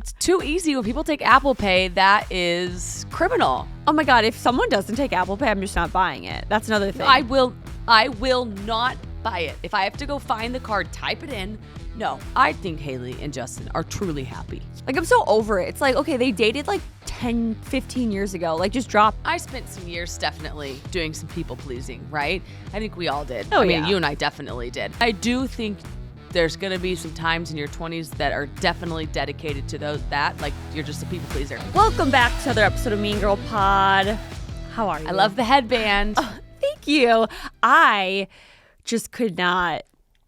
It's too easy. When people take Apple Pay, that is criminal. Oh my God, if someone doesn't take Apple Pay, I'm just not buying it. That's another thing. I will not buy it. If I have to go find the card, type it in. No, I think Hailey and Justin are truly happy. Like, I'm so over it. It's like, okay, they dated like 10, 15 years ago. Like, just drop. I spent some years definitely doing some people pleasing, right? I think we all did. Oh, I mean, yeah. you and I definitely did. I do think there's going to be some times in your 20s that are definitely dedicated to that. Like, you're just a people pleaser. Welcome back to another episode of Mean Girl Pod. How are you? I love the headband. Oh, thank you. I just could not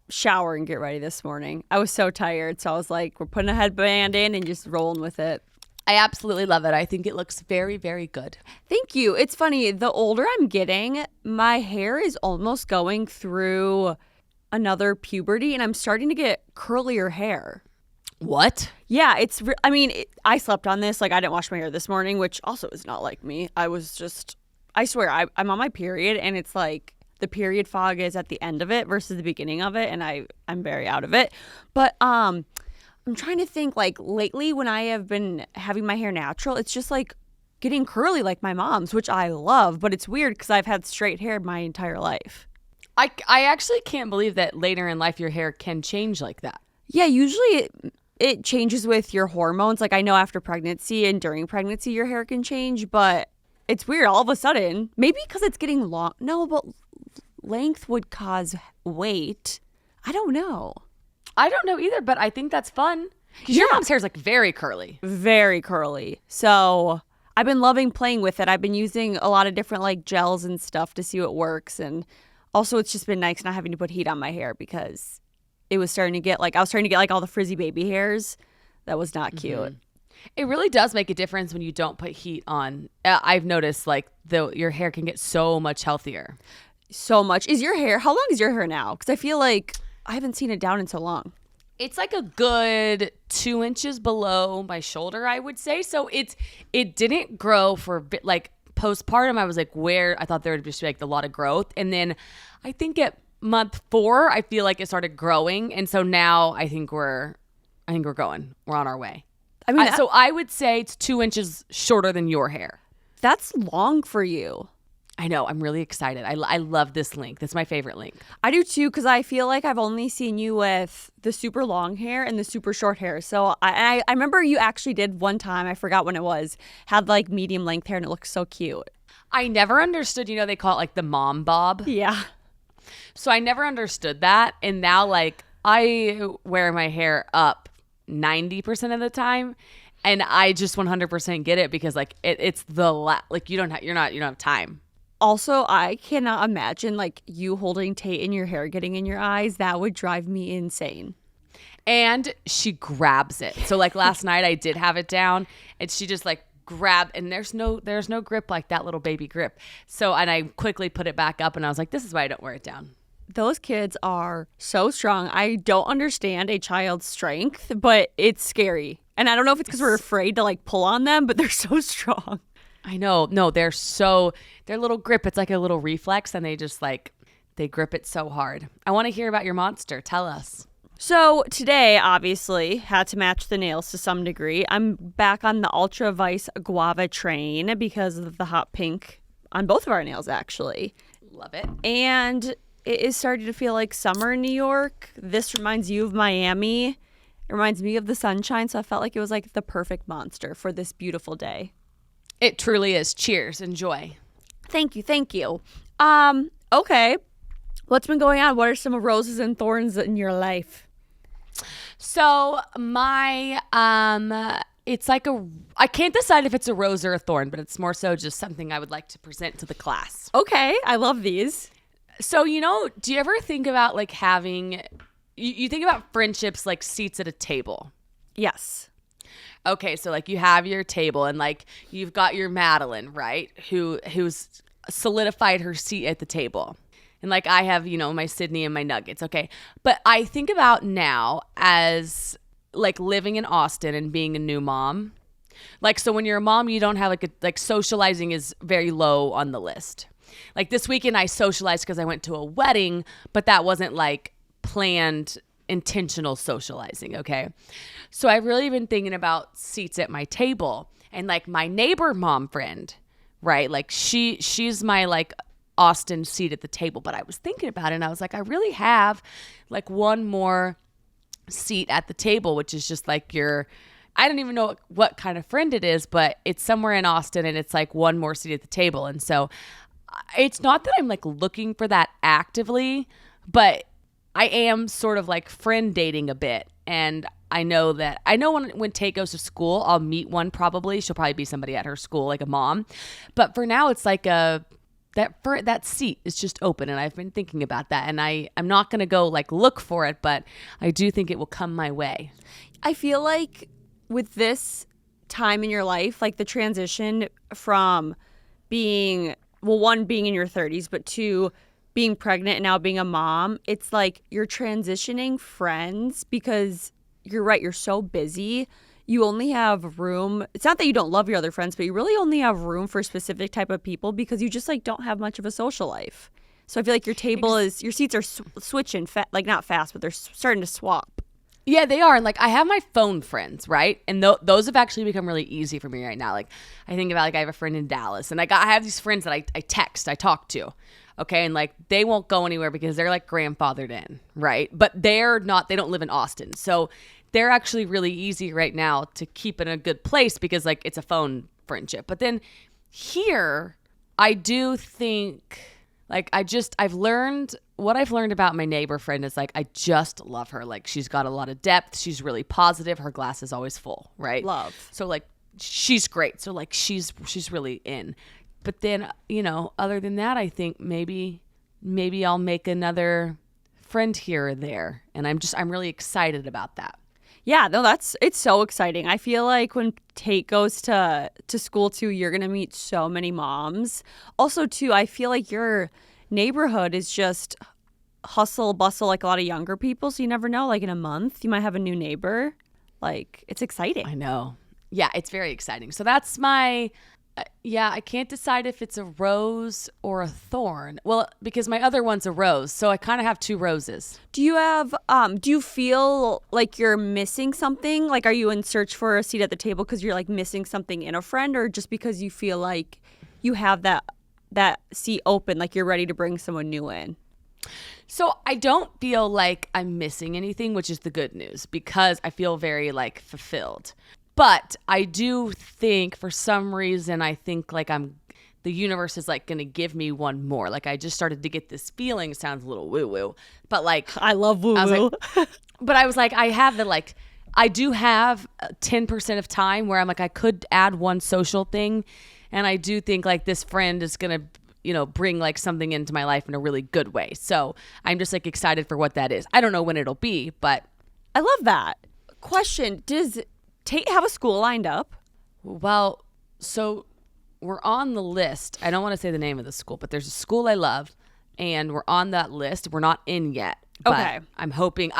shower and get ready this morning. I was so tired. So I was like, we're putting a headband in and just rolling with it. I absolutely love it. I think it looks very, very good. Thank you. It's funny. The older I'm getting, my hair is almost going through another puberty and I'm starting to get curlier hair. What? Yeah, I slept on this. Like, I didn't wash my hair this morning, which also is not like me. I swear, I'm on my period and it's like the period fog is at the end of it versus the beginning of it. And I'm very out of it. But I'm trying to think, like, lately when I have been having my hair natural, it's just like getting curly like my mom's, which I love. But it's weird because I've had straight hair my entire life. I actually can't believe that later in life your hair can change like that. Yeah, usually it changes with your hormones. Like, I know after pregnancy and during pregnancy your hair can change, but it's weird all of a sudden. Maybe because it's getting long. No, but length would cause weight. I don't know. I don't know either, but I think that's fun. Because your mom's hair is like very curly. Very curly. So I've been loving playing with it. I've been using a lot of different like gels and stuff to see what works. And also it's just been nice not having to put heat on my hair because I was starting to get like all the frizzy baby hairs. That was not cute. Mm-hmm. It really does make a difference when you don't put heat on. I've noticed like your hair can get so much healthier. So much. How long is your hair now? Because I feel like I haven't seen it down in so long. It's like a good 2 inches below my shoulder, I would say. So it didn't grow for a bit. Like postpartum, I was like, I thought there would just be like a lot of growth. And then I think at month 4, I feel like it started growing. And so now I think we're going. We're on our way. I mean, so I would say it's 2 inches shorter than your hair. That's long for you. I know. I'm really excited. I love this length. It's my favorite length. I do too, because I feel like I've only seen you with the super long hair and the super short hair. So I remember you actually did one time, I forgot when it was, had like medium length hair and it looked so cute. I never understood, they call it like the mom bob. Yeah. So I never understood that. And now like I wear my hair up 90% of the time. And I just 100% get it because like it's like you don't have time. Also, I cannot imagine like you holding Tate in your hair getting in your eyes. That would drive me insane. And she grabs it. So like last night I did have it down and she just like grabbed, and there's no grip like that little baby grip. So, and I quickly put it back up and I was like, this is why I don't wear it down. Those kids are so strong. I don't understand a child's strength, but it's scary. And I don't know if it's because we're afraid to like pull on them, but they're so strong. I know. No, their little grip, it's like a little reflex and they grip it so hard. I want to hear about your monster. Tell us. So today, obviously, had to match the nails to some degree. I'm back on the Ultra Vice Guava train because of the hot pink on both of our nails, actually. Love it. And it is starting to feel like summer in New York. This reminds you of Miami. It reminds me of the sunshine. So I felt like it was like the perfect monster for this beautiful day. It truly is. Cheers. Enjoy. Thank you. Thank you. Okay. What's been going on? What are some roses and thorns in your life? So my, it's like I can't decide if it's a rose or a thorn, but it's more so just something I would like to present to the class. Okay. I love these. So, do you ever think about like having, you think about friendships like seats at a table? Yes. Okay, so like you have your table and like you've got your Madeline, right? Who's solidified her seat at the table. And like I have, my Sydney and my Nuggets, okay? But I think about now as like living in Austin and being a new mom. Like, so when you're a mom, you don't have like socializing is very low on the list. Like this weekend I socialized because I went to a wedding, but that wasn't like planned intentional socializing, okay? So I've really been thinking about seats at my table, and like my neighbor mom friend, right? Like she's my like Austin seat at the table, but I was thinking about it and I was like, I really have like one more seat at the table, which is just like I don't even know what kind of friend it is, but it's somewhere in Austin and it's like one more seat at the table. And so it's not that I'm like looking for that actively, but I am sort of like friend dating a bit. And I know when Tate goes to school, I'll meet one probably. She'll probably be somebody at her school, like a mom. But for now, it's like that seat is just open, and I've been thinking about that. And I'm not going to go like look for it, but I do think it will come my way. I feel like with this time in your life, like the transition from being in your 30s, but two, being pregnant and now being a mom, it's like you're transitioning friends because you're right, you're so busy. You only have room. It's not that you don't love your other friends, but you really only have room for a specific type of people because you just like don't have much of a social life. So I feel like your seats are switching, like not fast, but they're starting to swap. Yeah, they are. And like I have my phone friends, right? And those have actually become really easy for me right now. Like I think about like I have a friend in Dallas, and like I have these friends that I text, I talk to. Okay, and like they won't go anywhere because they're like grandfathered in, right? But they don't live in Austin. So they're actually really easy right now to keep in a good place because like it's a phone friendship. But then here, I do think like I've learned about my neighbor friend is like I just love her. Like she's got a lot of depth. She's really positive. Her glass is always full, right? Love. So like she's great. So like she's really in. But then, other than that, I think maybe I'll make another friend here or there. And I'm really excited about that. Yeah, no, it's so exciting. I feel like when Tate goes to school too, you're going to meet so many moms. Also too, I feel like your neighborhood is just hustle bustle, like a lot of younger people. So you never know, like in a month, you might have a new neighbor. Like it's exciting. I know. Yeah, it's very exciting. So that's my... I can't decide if it's a rose or a thorn. Well, because my other one's a rose, so I kind of have two roses. Do you feel like you're missing something? Like, are you in search for a seat at the table because you're like missing something in a friend, or just because you feel like you have that seat open, like you're ready to bring someone new in? So I don't feel like I'm missing anything, which is the good news, because I feel very like fulfilled. But I do think for some reason, I think like the universe is like going to give me one more. Like I just started to get this feeling. It sounds a little woo woo, but like I love woo woo. But I was like, I do have 10% of time where I'm like, I could add one social thing. And I do think like this friend is going to, bring like something into my life in a really good way. So I'm just like excited for what that is. I don't know when it'll be, but I love that. Question, does Tate have a school lined up? Well, so we're on the list. I don't want to say the name of the school, but there's a school I love, and we're on that list. We're not in yet. Okay. But I'm hoping.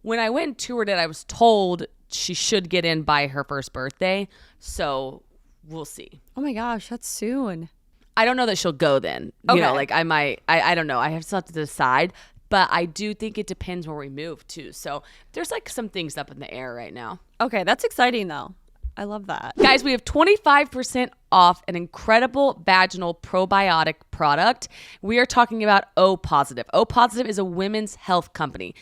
When I went and toured it, I was told she should get in by her first birthday. So we'll see. Oh my gosh, that's soon. I don't know that she'll go then. Okay. Like I might. I don't know. I still have to decide. But I do think it depends where we move too. So there's like some things up in the air right now. Okay, that's exciting though. I love that. Guys, we have 25% off an incredible vaginal probiotic product. We are talking about O Positive. O Positive is a women's health company.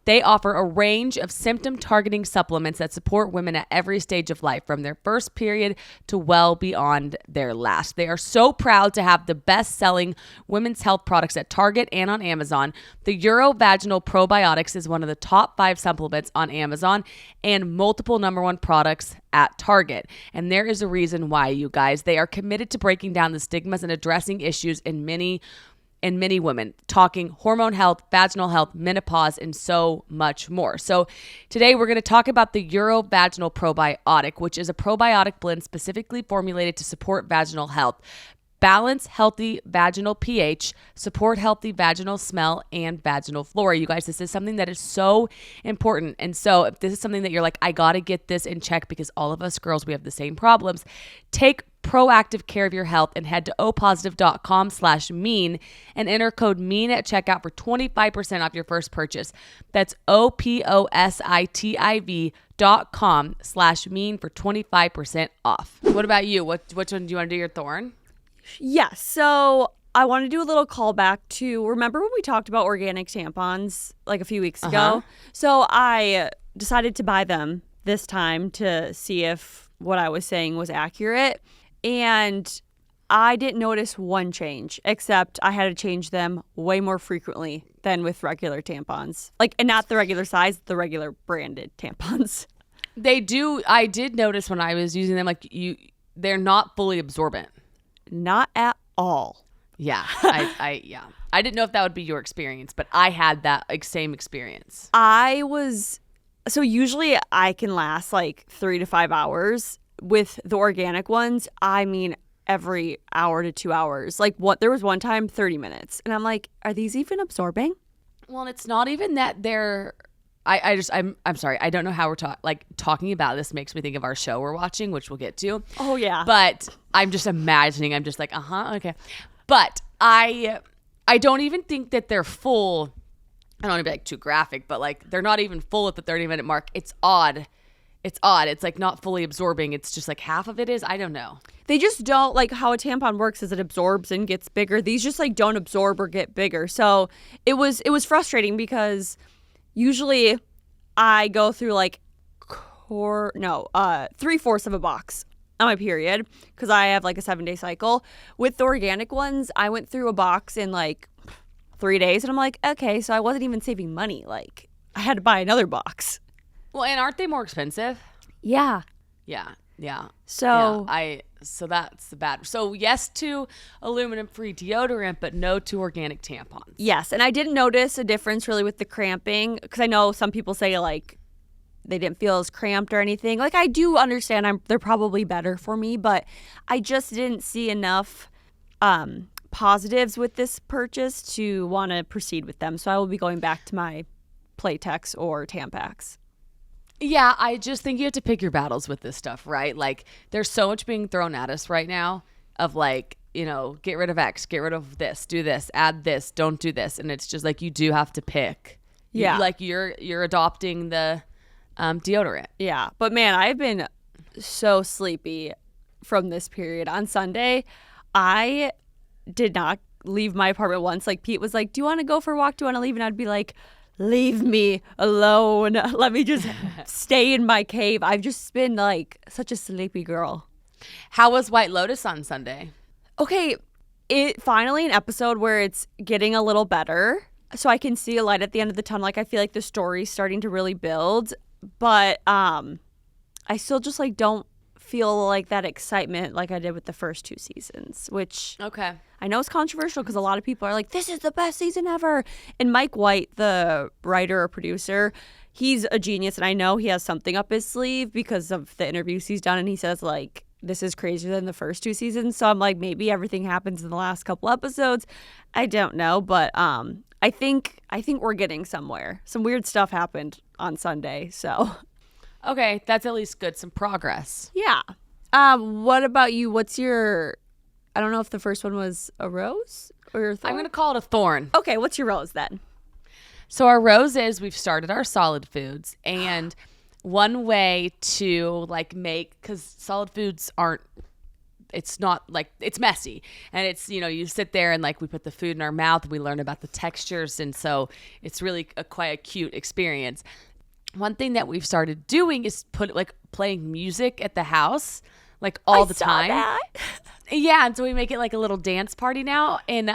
They offer a range of symptom-targeting supplements that support women at every stage of life, from their first period to well beyond their last. They are so proud to have the best-selling women's health products at Target and on Amazon. The Vaginal Probiotics is one of the top 5 supplements on Amazon and multiple #1 products at Target. And there is a reason why, you guys. They are committed to breaking down the stigmas and addressing issues in many women, talking hormone health, vaginal health, menopause, and so much more. So today we're going to talk about the Vaginal Probiotic, which is a probiotic blend specifically formulated to support vaginal health. balance healthy vaginal pH, support healthy vaginal smell, and vaginal flora. You guys, this is something that is so important. And so if this is something that you're like, I got to get this in check because all of us girls, we have the same problems, take proactive care of your health and head to opositive.com/mean and enter code MEAN at checkout for 25% off your first purchase. That's opositive.com/mean for 25% off. What about you? Which one do you want to do your thorn? Yes. So I want to do a little callback to, remember when we talked about organic tampons like a few weeks ago? So I decided to buy them this time to see if what I was saying was accurate. And I didn't notice one change, except I had to change them way more frequently than with regular tampons. Like, and not the regular size, the regular branded tampons. They do. I did notice when I was using them, like they're not fully absorbent. Not at all. Yeah. I didn't know if that would be your experience, but I had that same experience. So usually I can last like 3 to 5 hours. With the organic ones, I mean every hour to 2 hours. Like there was one time 30 minutes. And I'm like, are these even absorbing? Well, it's not even that they're I'm sorry. I don't know how we're talking about this makes me think of our show we're watching, which we'll get to. Oh yeah. But I'm just imagining. I'm just like, okay. But I don't even think that they're full. I don't want to be like too graphic, but like they're not even full at the 30-minute mark. It's odd. It's like not fully absorbing. It's just like half of it is. I don't know. They just don't, like how a tampon works is it absorbs and gets bigger. These just like don't absorb or get bigger. So it was frustrating because usually I go through like 3/4 of a box on my period because I have like a 7-day cycle. With the organic ones, I went through a box in like 3 days and I'm like, okay, so I wasn't even saving money. Like I had to buy another box. Well, and aren't they more expensive? Yeah. Yeah. So so that's the bad. So yes to aluminum-free deodorant, but no to organic tampons. Yes, and I didn't notice a difference really with the cramping because I know some people say like they didn't feel as cramped or anything. Like I do understand they're probably better for me, but I just didn't see enough positives with this purchase to want to proceed with them. So I will be going back to my Playtex or Tampax. Yeah, I just think you have to pick your battles with this stuff, right? Like, there's so much being thrown at us right now of like, get rid of X, get rid of this, do this, add this, don't do this. And it's just like, you do have to pick. Yeah. You're adopting the deodorant. Yeah. But man, I've been so sleepy from this period. On Sunday, I did not leave my apartment once. Like, Pete was like, do you want to go for a walk? Do you want to leave? And I'd be like, leave me alone. Let me just stay in my cave. I've just been like such a sleepy girl. How was White Lotus on Sunday? Okay, it finally an episode where it's getting a little better. So I can see a light at the end of the tunnel. Like I feel like the story's starting to really build. But I still just like don't feel like that excitement like I did with the first 2 seasons, which okay. I know it's controversial because a lot of people are like, this is the best season ever. And Mike White, the writer or producer, he's a genius. And I know he has something up his sleeve because of the interviews he's done. And he says like, this is crazier than the first 2 seasons. So I'm like, maybe everything happens in the last couple episodes. I don't know. But I think we're getting somewhere. Some weird stuff happened on Sunday. So. Okay, that's at least good. Some progress. Yeah. What about you? What's your, I don't know if the first one was a rose or your thorn? I'm going to call it a thorn. Okay, what's your rose then? So our rose is we've started our solid foods. And one way to like make, because solid foods it's not like, it's messy. And it's, you sit there and like we put the food in our mouth and we learn about the textures. And so it's really quite a cute experience. One thing that we've started doing is playing music at the house, like all the time. That. Yeah, and so we make it like a little dance party now, and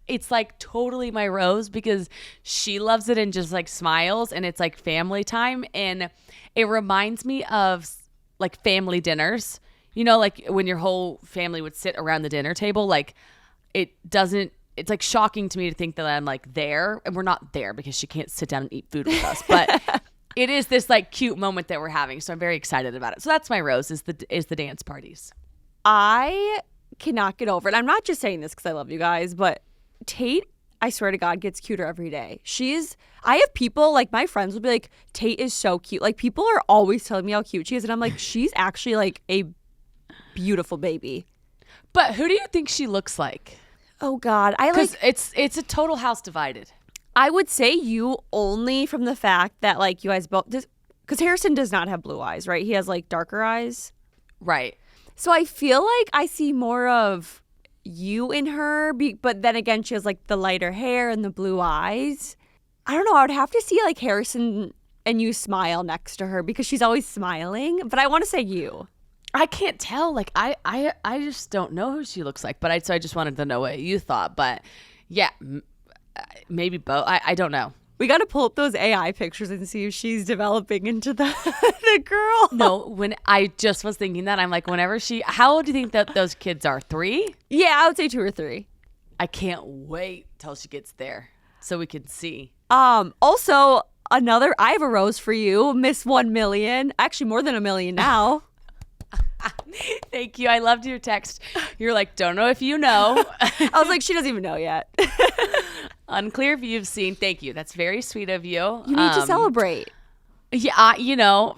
it's like totally my rose because she loves it and just like smiles, and it's like family time, and it reminds me of like family dinners. Like when your whole family would sit around the dinner table, like it's like shocking to me to think that I'm like there, and we're not there because she can't sit down and eat food with us. But it is this like cute moment that we're having, so I'm very excited about it. So that's my rose is the dance parties. I cannot get over it. I'm not just saying this because I love you guys, but Tate, I swear to God, gets cuter every day. I have people, like my friends will be like, Tate is so cute. Like people are always telling me how cute she is. And I'm like, she's actually like a beautiful baby. But who do you think she looks like? Oh God. Because it's a total house divided. I would say you only from the fact that like you guys both, because Harrison does not have blue eyes, right? He has like darker eyes. Right. So I feel like I see more of you in her, but then again, she has like the lighter hair and the blue eyes. I don't know. I would have to see like Harrison and you smile next to her because she's always smiling. But I want to say you. I can't tell. Like I just don't know who she looks like. But so I just wanted to know what you thought. But yeah, maybe both. I don't know. We got to pull up those AI pictures and see if she's developing into the girl. No, when I just was thinking that, I'm like, how old do you think that those kids are? 3? Yeah, I would say 2 or 3. I can't wait till she gets there so we can see. Also, I have a rose for you, Miss 1 million. Actually, more than 1 million now. Thank you. I loved your text. You're like, don't know if you know. I was like, she doesn't even know yet. Unclear if you've seen. Thank you. That's very sweet of you. You need to celebrate. Yeah, you know.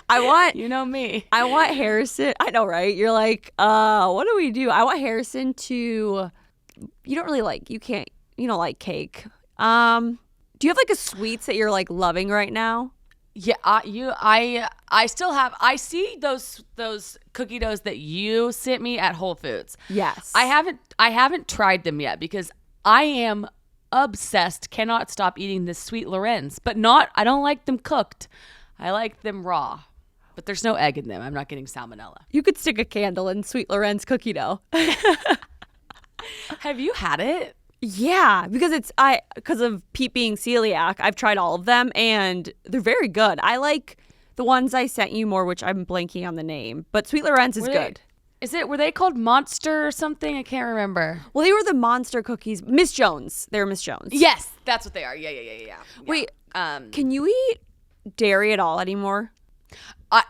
I want. You know me. I want Harrison. I know, right? You're like, what do we do? I want Harrison to. You don't like cake. Do you have like a sweets that you're like loving right now? Yeah, I still have. I see those cookie doughs that you sent me at Whole Foods. Yes. I haven't tried them yet because I am obsessed. Cannot stop eating this sweet Lorenz, but I don't like them cooked. I like them raw. But there's no egg in them. I'm not getting salmonella. You could stick a candle in sweet Lorenz cookie dough. Have you had it? Yeah, because of Pete being celiac, I've tried all of them and they're very good. I like the ones I sent you more, which I'm blanking on the name, but Sweet Lorenz is good. Were they called Monster or something? I can't remember. Well, they were the Monster cookies. Miss Jones. They were Miss Jones. Yes, that's what they are. Yeah. Wait, can you eat dairy at all anymore?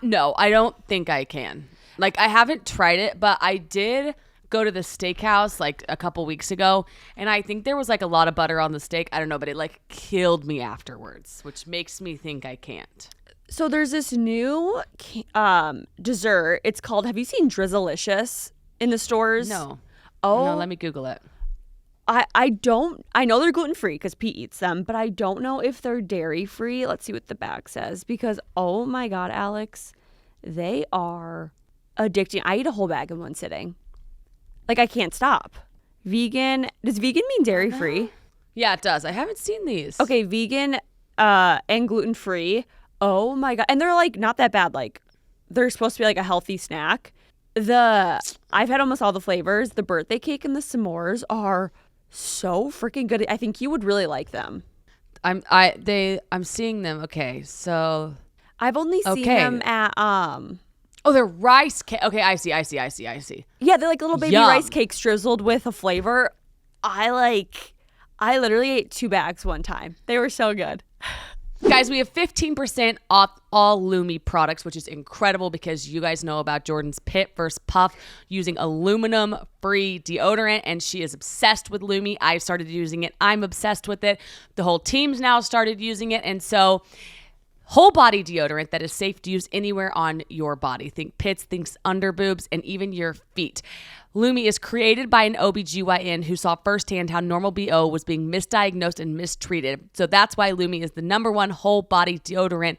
No, I don't think I can. Like, I haven't tried it, but I did go to the steakhouse like a couple weeks ago, and I think there was like a lot of butter on the steak. I don't know, but it like killed me afterwards, which makes me think I can't. So there's this new dessert. It's called, have you seen Drizzlicious in the stores? No. Oh. No, let me Google it. I know they're gluten-free because Pete eats them, but I don't know if they're dairy-free. Let's see what the bag says because, oh my God, Alex, they are addicting. I eat a whole bag in one sitting. Like, I can't stop. Vegan. Does vegan mean dairy-free? Yeah, it does. I haven't seen these. Okay, vegan and gluten-free. Oh, my God. And they're, like, not that bad. Like, they're supposed to be, like, a healthy snack. I've had almost all the flavors. The birthday cake and the s'mores are so freaking good. I think you would really like them. I'm seeing them. Okay, so. I've only seen them at, Oh, they're rice cake. Okay, I see. Yeah, they're like little baby rice cakes drizzled with a flavor. I literally ate 2 bags one time. They were so good. Guys, we have 15% off all Lumi products, which is incredible because you guys know about Jordan's Pit vs. Puff using aluminum-free deodorant, and she is obsessed with Lumi. I started using it. I'm obsessed with it. The whole team's now started using it, and so whole body deodorant that is safe to use anywhere on your body. Think pits, think under boobs, and even your feet. Lumi is created by an OBGYN who saw firsthand how normal BO was being misdiagnosed and mistreated. So that's why Lumi is the #1 whole body deodorant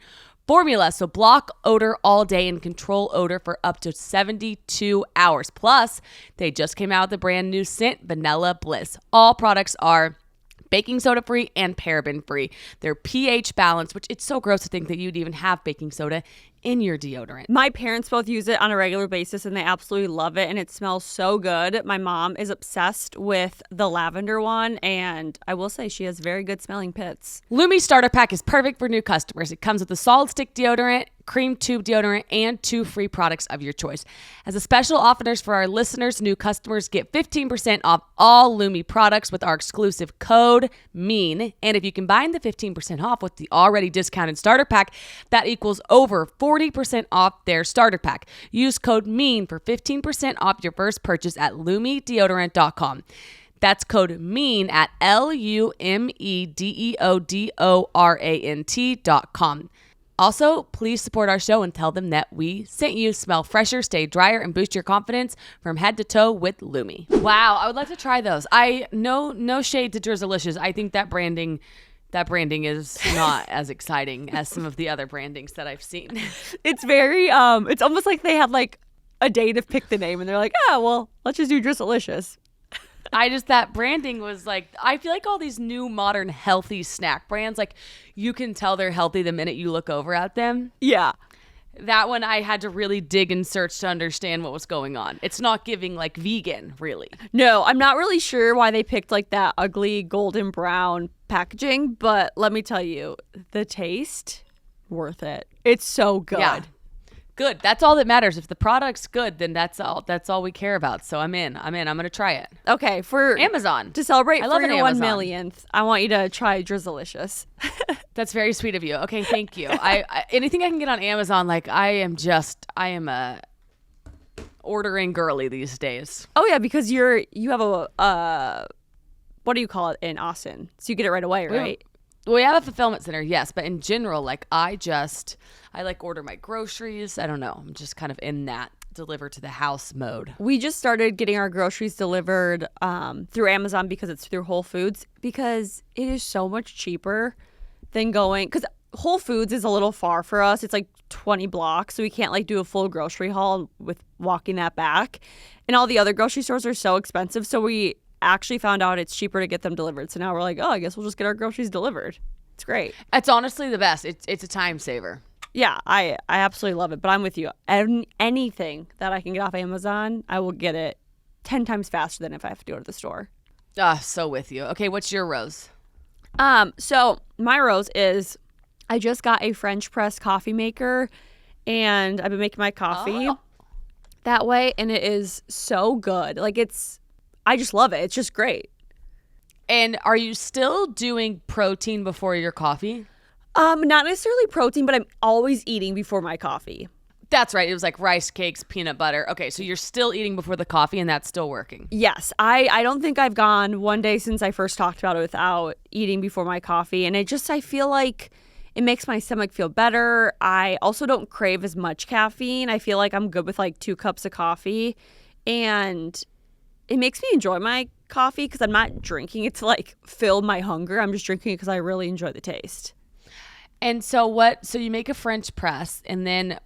formula. So block odor all day and control odor for up to 72 hours. Plus, they just came out with a brand new scent, Vanilla Bliss. All products are baking soda free and paraben free. They're pH balanced, which it's so gross to think that you'd even have baking soda in your deodorant. My parents both use it on a regular basis and they absolutely love it and it smells so good. My mom is obsessed with the lavender one and I will say she has very good smelling pits. Lumi starter pack is perfect for new customers. It comes with a solid stick deodorant, cream tube deodorant, and 2 free products of your choice. As a special offers for our listeners, new customers get 15% off all Lumi products with our exclusive code MEAN. And if you combine the 15% off with the already discounted starter pack, that equals over 40% off their starter pack. Use code MEAN for 15% off your first purchase at LumiDeodorant.com. That's code MEAN at LumiDeodorant.com. Also, please support our show and tell them that we sent you. Smell fresher, stay drier, and boost your confidence from head to toe with Lumi. Wow, I would like to try those. No shade to Drizzlicious. I think that branding is not as exciting as some of the other brandings that I've seen. It's very it's almost like they had like a day to pick the name and they're like, "Oh, well, let's just do Drizzlicious." That branding was like, I feel like all these new modern healthy snack brands, like you can tell they're healthy the minute you look over at them. Yeah. That one I had to really dig and search to understand what was going on. It's not giving like vegan, really. No, I'm not really sure why they picked like that ugly golden brown packaging, but let me tell you, the taste, worth it. It's so good. Yeah. Good. That's all that matters. If the product's good, then that's all we care about. So I'm in. I'm going to try it. Okay, for Amazon. To celebrate I love for your Amazon. 1 millionth, I want you to try Drizzlicious. That's very sweet of you. Okay, thank you. I anything I can get on Amazon, like I am a ordering girly these days. Oh yeah, because you have a what do you call it in Austin? So you get it right away, right? We have a fulfillment center, yes, but in general, like I like order my groceries. I don't know. I'm just kind of in that deliver to the house mode. We just started getting our groceries delivered through Amazon because it's through Whole Foods, because it is so much cheaper than going, because Whole Foods is a little far for us. It's like 20 blocks, so we can't like do a full grocery haul with walking that back. And all the other grocery stores are so expensive, so we actually found out it's cheaper to get them delivered. So now we're like, oh, I guess we'll just get our groceries delivered. It's great. It's honestly the best. It's a time saver. Yeah, I absolutely love it. But I'm with you. Anything that I can get off Amazon, I will get it 10 times faster than if I have to go to the store. So with you. Okay, what's your rose? So my rose is I just got a French press coffee maker, and I've been making my coffee that way, and it is so good. Like I just love it. It's just great. And are you still doing protein before your coffee? Not necessarily protein, but I'm always eating before my coffee. That's right. It was like rice cakes, peanut butter. Okay, so you're still eating before the coffee, and that's still working. Yes. I don't think I've gone one day since I first talked about it without eating before my coffee. And I feel like it makes my stomach feel better. I also don't crave as much caffeine. I feel like I'm good with like 2 cups of coffee. And it makes me enjoy my coffee because I'm not drinking it to like fill my hunger. I'm just drinking it because I really enjoy the taste. And so you make a French press, and then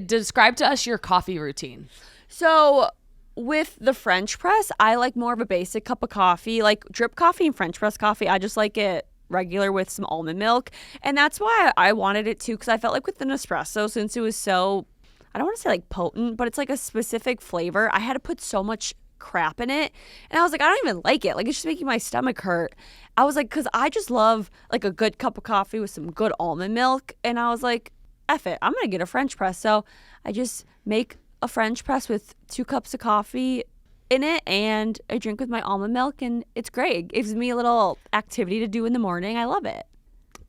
describe to us your coffee routine. So with the French press, I like more of a basic cup of coffee, like drip coffee and French press coffee. I just like it regular with some almond milk. And that's why I wanted it too, because I felt like with the Nespresso, since it was so, I don't want to say like potent, but it's like a specific flavor, I had to put so much crap in it, and I was like, I don't even like it. Like, it's just making my stomach hurt. I was like, because I just love like a good cup of coffee with some good almond milk, and I was like, F it, I'm gonna get a French press. So I just make a French press with 2 cups of coffee in it, and I drink with my almond milk, and it's great. It gives me a little activity to do in the morning. I love it.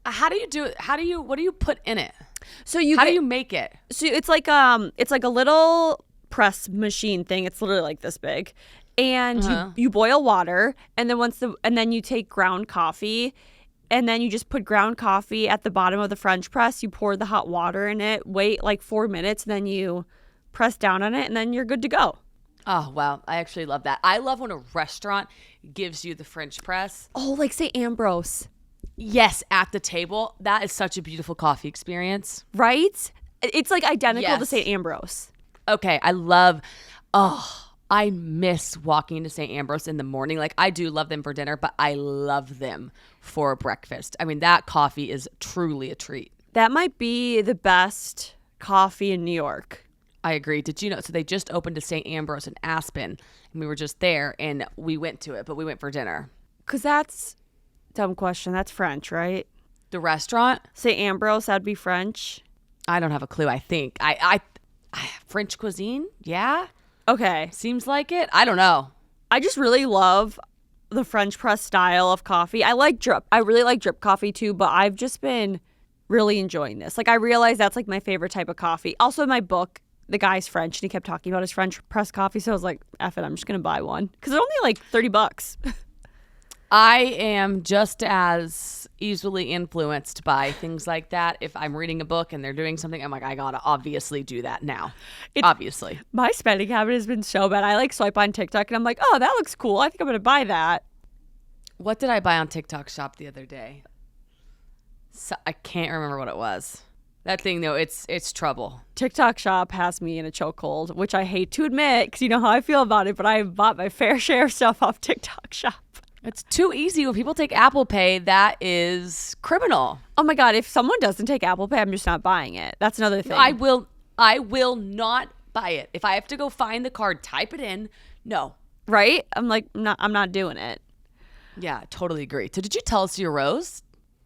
How do you do it? What do you put in it? So do you make it? So it's like a little press machine thing. It's literally like this big, and you boil water, and then you take ground coffee, and then you just put ground coffee at the bottom of the French press. You pour the hot water in it, wait like 4 minutes, and then you press down on it, and then you're good to go. Oh, wow. I actually love that. I love when a restaurant gives you the French press. Oh, like St. Ambrose. Yes, at the table. That is such a beautiful coffee experience. Right? It's like identical to Yes. St. Ambrose. Okay, I miss walking to St. Ambrose in the morning. Like, I do love them for dinner, but I love them for breakfast. I mean, that coffee is truly a treat. That might be the best coffee in New York. I agree. Did you know? So they just opened a St. Ambrose in Aspen, and we were just there, and we went to it, but we went for dinner. Because that's, dumb question, that's French, right? The restaurant? St. Ambrose, that'd be French. I don't have a clue. I think French cuisine. Yeah, Okay. seems like it. I don't know. I just really love the French press style of coffee. I like drip. I really like drip coffee too, but I've just been really enjoying this. Like I realized that's like my favorite type of coffee. Also, my book, the guy's French and he kept talking about his French press coffee. So I was like, F it, I'm just going to buy one. Because they're only like $30. I am just as easily influenced by things like that. If I'm reading a book and they're doing something, I'm like, I gotta obviously do that now. Obviously. My spending habit has been so bad. I like swipe on TikTok and I'm like, oh, that looks cool. I think I'm going to buy that. What did I buy on TikTok Shop the other day? So, I can't remember what it was. That thing though, it's trouble. TikTok Shop has me in a chokehold, which I hate to admit because you know how I feel about it, but I bought my fair share of stuff off TikTok Shop. It's too easy. When people take Apple Pay, that is criminal. Oh my God, if someone doesn't take Apple Pay, I'm just not buying it. That's another thing. I will not buy it. If I have to go find the card, type it in, no. Right? I'm like, I'm not doing it. Yeah, totally agree. So did you tell us your rose?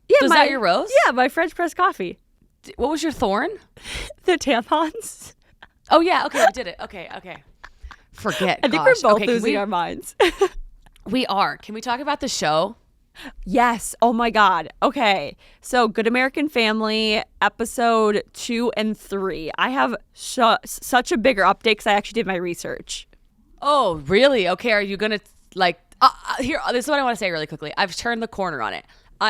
Yeah, Was that your rose? Yeah, my French press coffee. What was your thorn? The tampons. Oh yeah, okay, we did it. Okay. Forget. I think we're both losing our minds. We are. Can we talk about the show? Yes. Oh my God. Okay. So Good American Family episode 2 and 3. I have such a bigger update because I actually did my research. Oh, really? Okay. Are you going to here, this is what I want to say really quickly. I've turned the corner on it.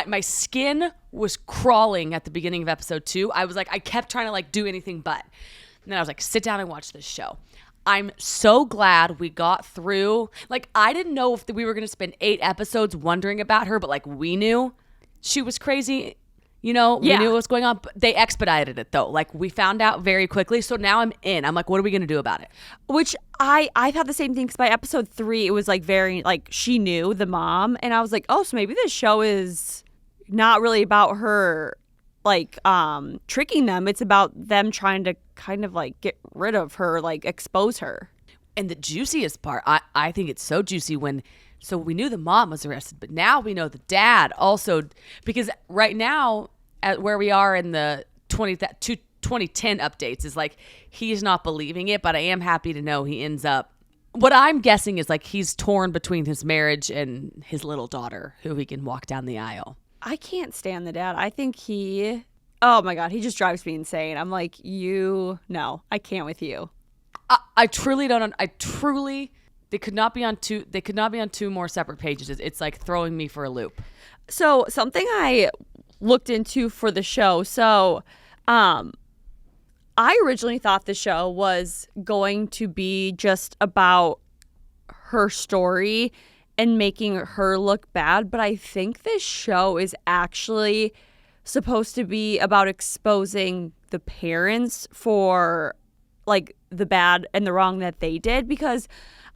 My skin was crawling at the beginning of episode 2. I was like, I kept trying to like do anything but. And then I was like, sit down and watch this show. I'm so glad we got through. Like, I didn't know if we were going to spend 8 episodes wondering about her, but like we knew she was crazy. You know, we knew what was going on. But they expedited it though. Like we found out very quickly. So now I'm in. I'm like, what are we going to do about it? Which I thought the same thing because by episode 3, it was like very like she knew the mom. And I was like, oh, so maybe this show is not really about her like tricking them. It's about them trying to kind of like get rid of her, like expose her. And the juiciest part, I think it's so juicy so we knew the mom was arrested, but now we know the dad also, because right now at where we are in the 2010 updates is like he's not believing it, but I am happy to know he ends up. What I'm guessing is like he's torn between his marriage and his little daughter who he can walk down the aisle. I can't stand the dad. I think oh my God, he just drives me insane. I'm like, no, I can't with you. I truly don't. They could not be on two more separate pages. It's like throwing me for a loop. So something I looked into for the show. So, I originally thought the show was going to be just about her story and making her look bad, but I think this show is actually supposed to be about exposing the parents for like the bad and the wrong that they did, because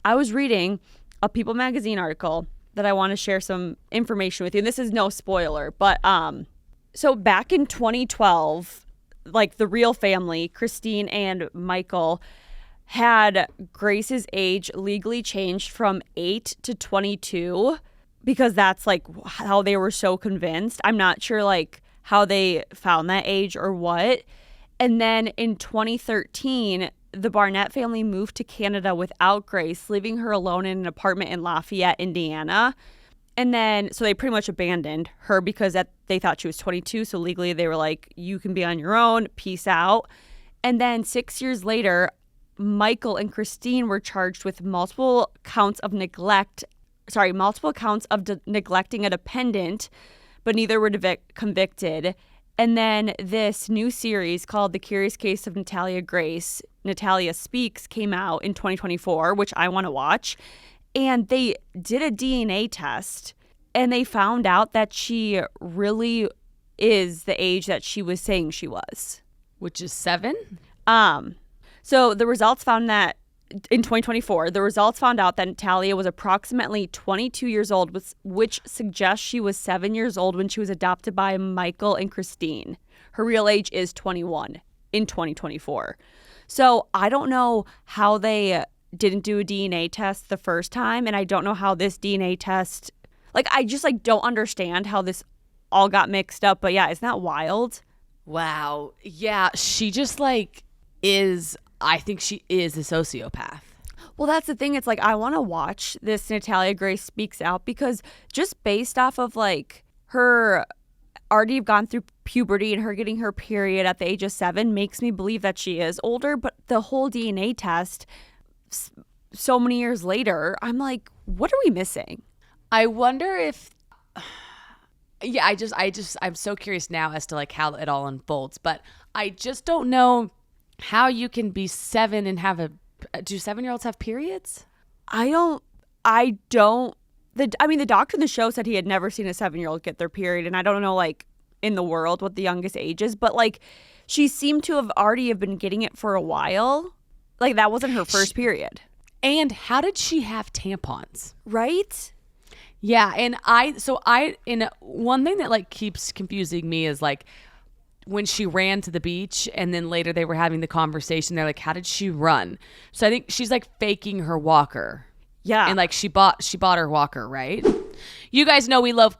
I was reading a People magazine article that I want to share some information with you. And this is no spoiler, but so back in 2012, like the real family, Christine and Michael, had Grace's age legally changed from 8 to 22 because that's like how they were so convinced. I'm not sure like how they found that age or what. And then in 2013, the Barnett family moved to Canada without Grace, leaving her alone in an apartment in Lafayette, Indiana. And then, so they pretty much abandoned her because they thought she was 22. So legally they were like, you can be on your own, peace out. And then 6 years later, Michael and Christine were charged with multiple counts of neglecting a dependent, but neither were convicted. And then this new series called The Curious Case of Natalia Speaks, came out in 2024, which I want to watch. And they did a DNA test and they found out that she really is the age that she was saying she was. Which is 7? So the results found that in 2024, the results found out that Natalia was approximately 22 years old, which suggests she was 7 years old when she was adopted by Michael and Christine. Her real age is 21 in 2024. So I don't know how they didn't do a DNA test the first time, and I don't know how this DNA test, like I just like don't understand how this all got mixed up. But yeah, isn't that wild? Wow. Yeah, she just like is, I think she is a sociopath. Well, that's the thing. It's like, I want to watch this Natalia Grace Speaks Out because just based off of like her already gone through puberty and her getting her period at the age of 7 makes me believe that she is older. But the whole DNA test so many years later, I'm like, what are we missing? I wonder if yeah, I'm so curious now as to like how it all unfolds, but I just don't know how you can be 7 and have do 7-year-olds have periods? I don't the doctor in the show said he had never seen a 7-year-old get their period, and I don't know like in the world what the youngest age is, but like she seemed to have already have been getting it for a while. Like that wasn't her first period. And how did she have tampons? Right? Yeah, and one thing that like keeps confusing me is like when she ran to the beach and then later they were having the conversation, they're like, how did she run? So I think she's like faking her walker. Yeah. And like she bought her walker, right? You guys know we love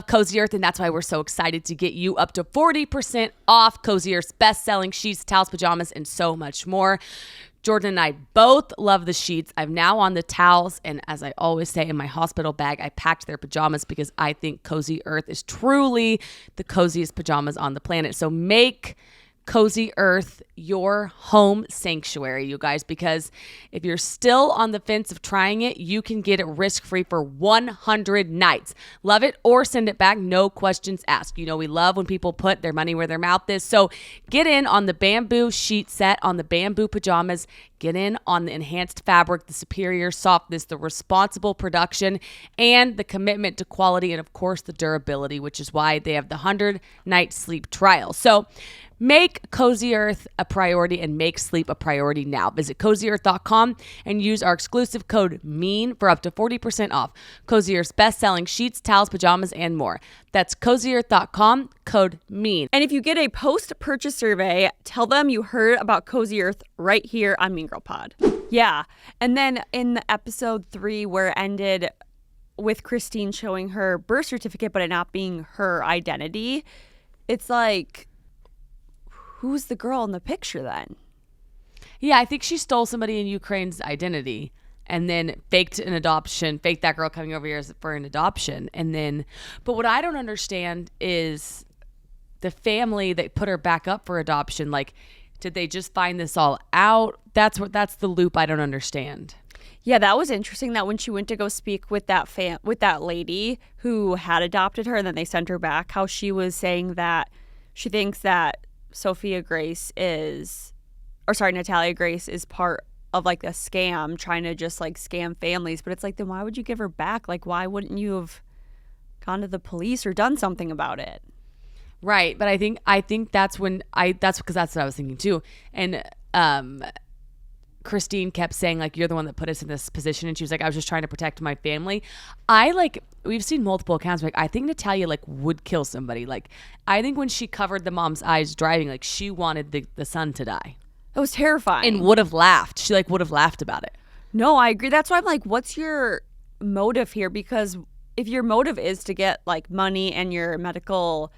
Cozy Earth, and that's why we're so excited to get you up to 40% off Cozy Earth's best-selling sheets, towels, pajamas, and so much more. Jordan and I both love the sheets. I'm now on the towels, and as I always say, in my hospital bag, I packed their pajamas because I think Cozy Earth is truly the coziest pajamas on the planet. So make Cozy Earth your home sanctuary, you guys, because if you're still on the fence of trying it, you can get it risk-free for 100 nights. Love it or send it back, no questions asked. You know, we love when people put their money where their mouth is. So get in on the bamboo sheet set, on the bamboo pajamas, get in on the enhanced fabric, the superior softness, the responsible production, and the commitment to quality, and of course the durability, which is why they have the 100-night sleep trial. So make Cozy Earth a priority and make sleep a priority now. Visit CozyEarth.com and use our exclusive code MEAN for up to 40% off. Cozy Earth's best-selling sheets, towels, pajamas, and more. That's CozyEarth.com, code MEAN. And if you get a post-purchase survey, tell them you heard about Cozy Earth right here on Mean Girl Pod. Yeah. And then in the episode 3 where it ended with Christine showing her birth certificate but it not being her identity, it's like, who's the girl in the picture then? Yeah, I think she stole somebody in Ukraine's identity and then faked an adoption, faked that girl coming over here for an adoption. And then, but what I don't understand is the family that put her back up for adoption. Like, did they just find this all out? That's the loop I don't understand. Yeah, that was interesting that when she went to go speak with that lady who had adopted her and then they sent her back, how she was saying that she thinks that Natalia Grace is part of like a scam trying to just like scam families. But it's like, then why would you give her back? Like, why wouldn't you have gone to the police or done something about it? Right. But I think that's what I was thinking too. And Christine kept saying like, you're the one that put us in this position. And she was like, I was just trying to protect my family. We've seen multiple accounts. Like, I think Natalia like would kill somebody. Like, I think when she covered the mom's eyes driving, like she wanted the son to die. It was terrifying. And would have laughed. She like would have laughed about it. No, I agree. That's why I'm like, what's your motive here? Because if your motive is to get like money and your medical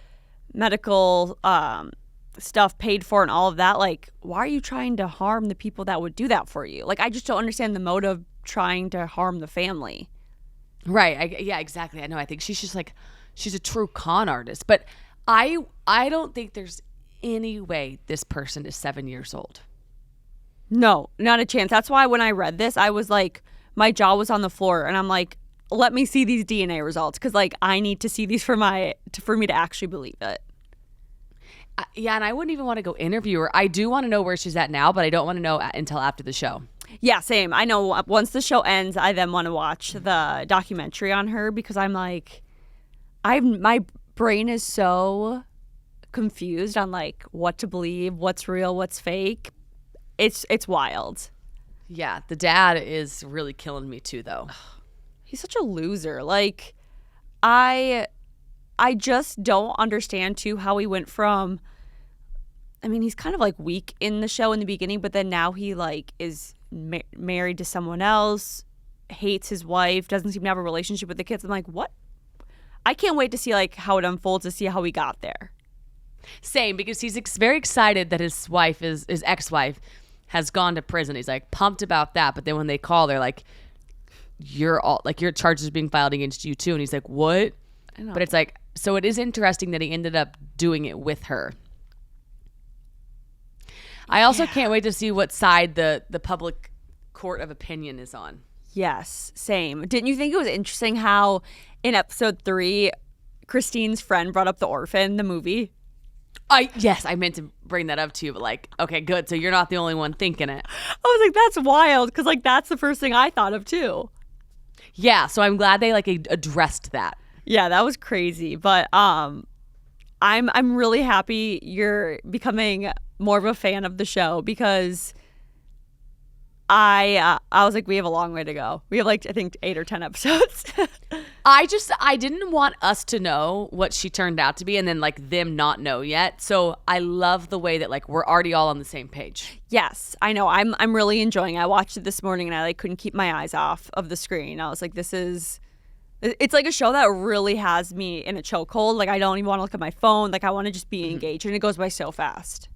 stuff paid for and all of that, like, why are you trying to harm the people that would do that for you? Like, I just don't understand the motive trying to harm the family. Right. Yeah, exactly. I know. I think she's just like, she's a true con artist. But I don't think there's any way this person is 7 years old. No, not a chance. That's why when I read this, I was like, my jaw was on the floor and I'm like, let me see these DNA results. Cause like, I need to see these for me to actually believe it. Yeah. And I wouldn't even want to go interview her. I do want to know where she's at now, but I don't want to know until after the show. Yeah, same. I know once the show ends, I then want to watch the documentary on her because I'm like, my brain is so confused on like what to believe, what's real, what's fake. It's wild. Yeah, the dad is really killing me too, though. He's such a loser. Like, I just don't understand too how he went from. I mean, he's kind of like weak in the show in the beginning, but then now he like is married to someone else, hates his wife, doesn't seem to have a relationship with the kids. I'm like, what? I can't wait to see like how it unfolds to see how we got there. Same, because he's very excited that his ex-wife has gone to prison. He's like pumped about that. But then when they call, they're like, your charges are being filed against you too. And he's like, what? I know. But it's like, so it is interesting that he ended up doing it with her. I also can't wait to see what side the public court of opinion is on. Yes, same. Didn't you think it was interesting how in episode 3, Christine's friend brought up The Orphan, the movie? Yes, I meant to bring that up to you, but like, okay, good. So you're not the only one thinking it. I was like, that's wild, because like that's the first thing I thought of too. Yeah, so I'm glad they like addressed that. Yeah, that was crazy. But I'm really happy you're becoming more of a fan of the show, because I was like, we have a long way to go. We have like, I think 8 or 10 episodes. I didn't want us to know what she turned out to be and then like them not know yet. So I love the way that like we're already all on the same page. Yes, I know. I'm really enjoying it. I watched it this morning and I like couldn't keep my eyes off of the screen. I was like, it's like a show that really has me in a chokehold. Like I don't even want to look at my phone. Like I want to just be engaged, and it goes by so fast.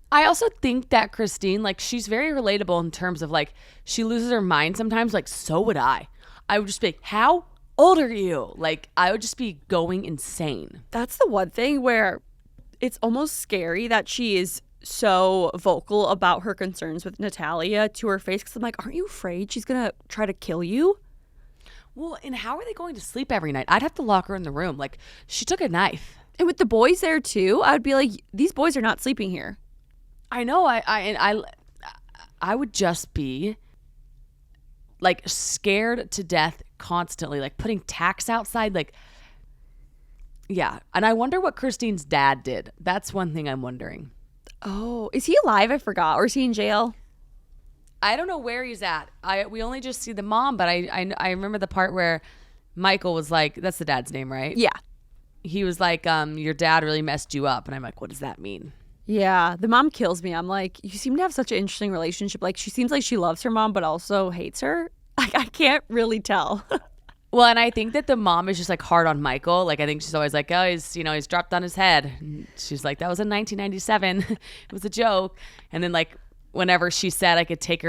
I also think that Christine, like, she's very relatable in terms of like she loses her mind sometimes. Like, so would I. I would just be like, how old are you? Like, I would just be going insane. That's the one thing where it's almost scary that she is so vocal about her concerns with Natalia to her face, because I'm like, aren't you afraid she's gonna try to kill you? Well, and how are they going to sleep every night? I'd have to lock her in the room. Like, she took a knife. And with the boys there too, I'd be like, these boys are not sleeping here. I know. I would just be like scared to death constantly, like putting tacks outside. Like, yeah. And I wonder what Christine's dad did. That's one thing I'm wondering. Oh, is he alive? I forgot. Or is he in jail? I don't know where he's at. We only just see the mom, but I remember the part where Michael was like, that's the dad's name, right? Yeah. He was like, your dad really messed you up. And I'm like, what does that mean? Yeah, the mom kills me. I'm like, you seem to have such an interesting relationship. Like, she seems like she loves her mom, but also hates her. I can't really tell. Well, and I think that the mom is just like hard on Michael. Like, I think she's always like, oh, he's dropped on his head. And she's like, that was in 1997. It was a joke. And then like, whenever she said I could take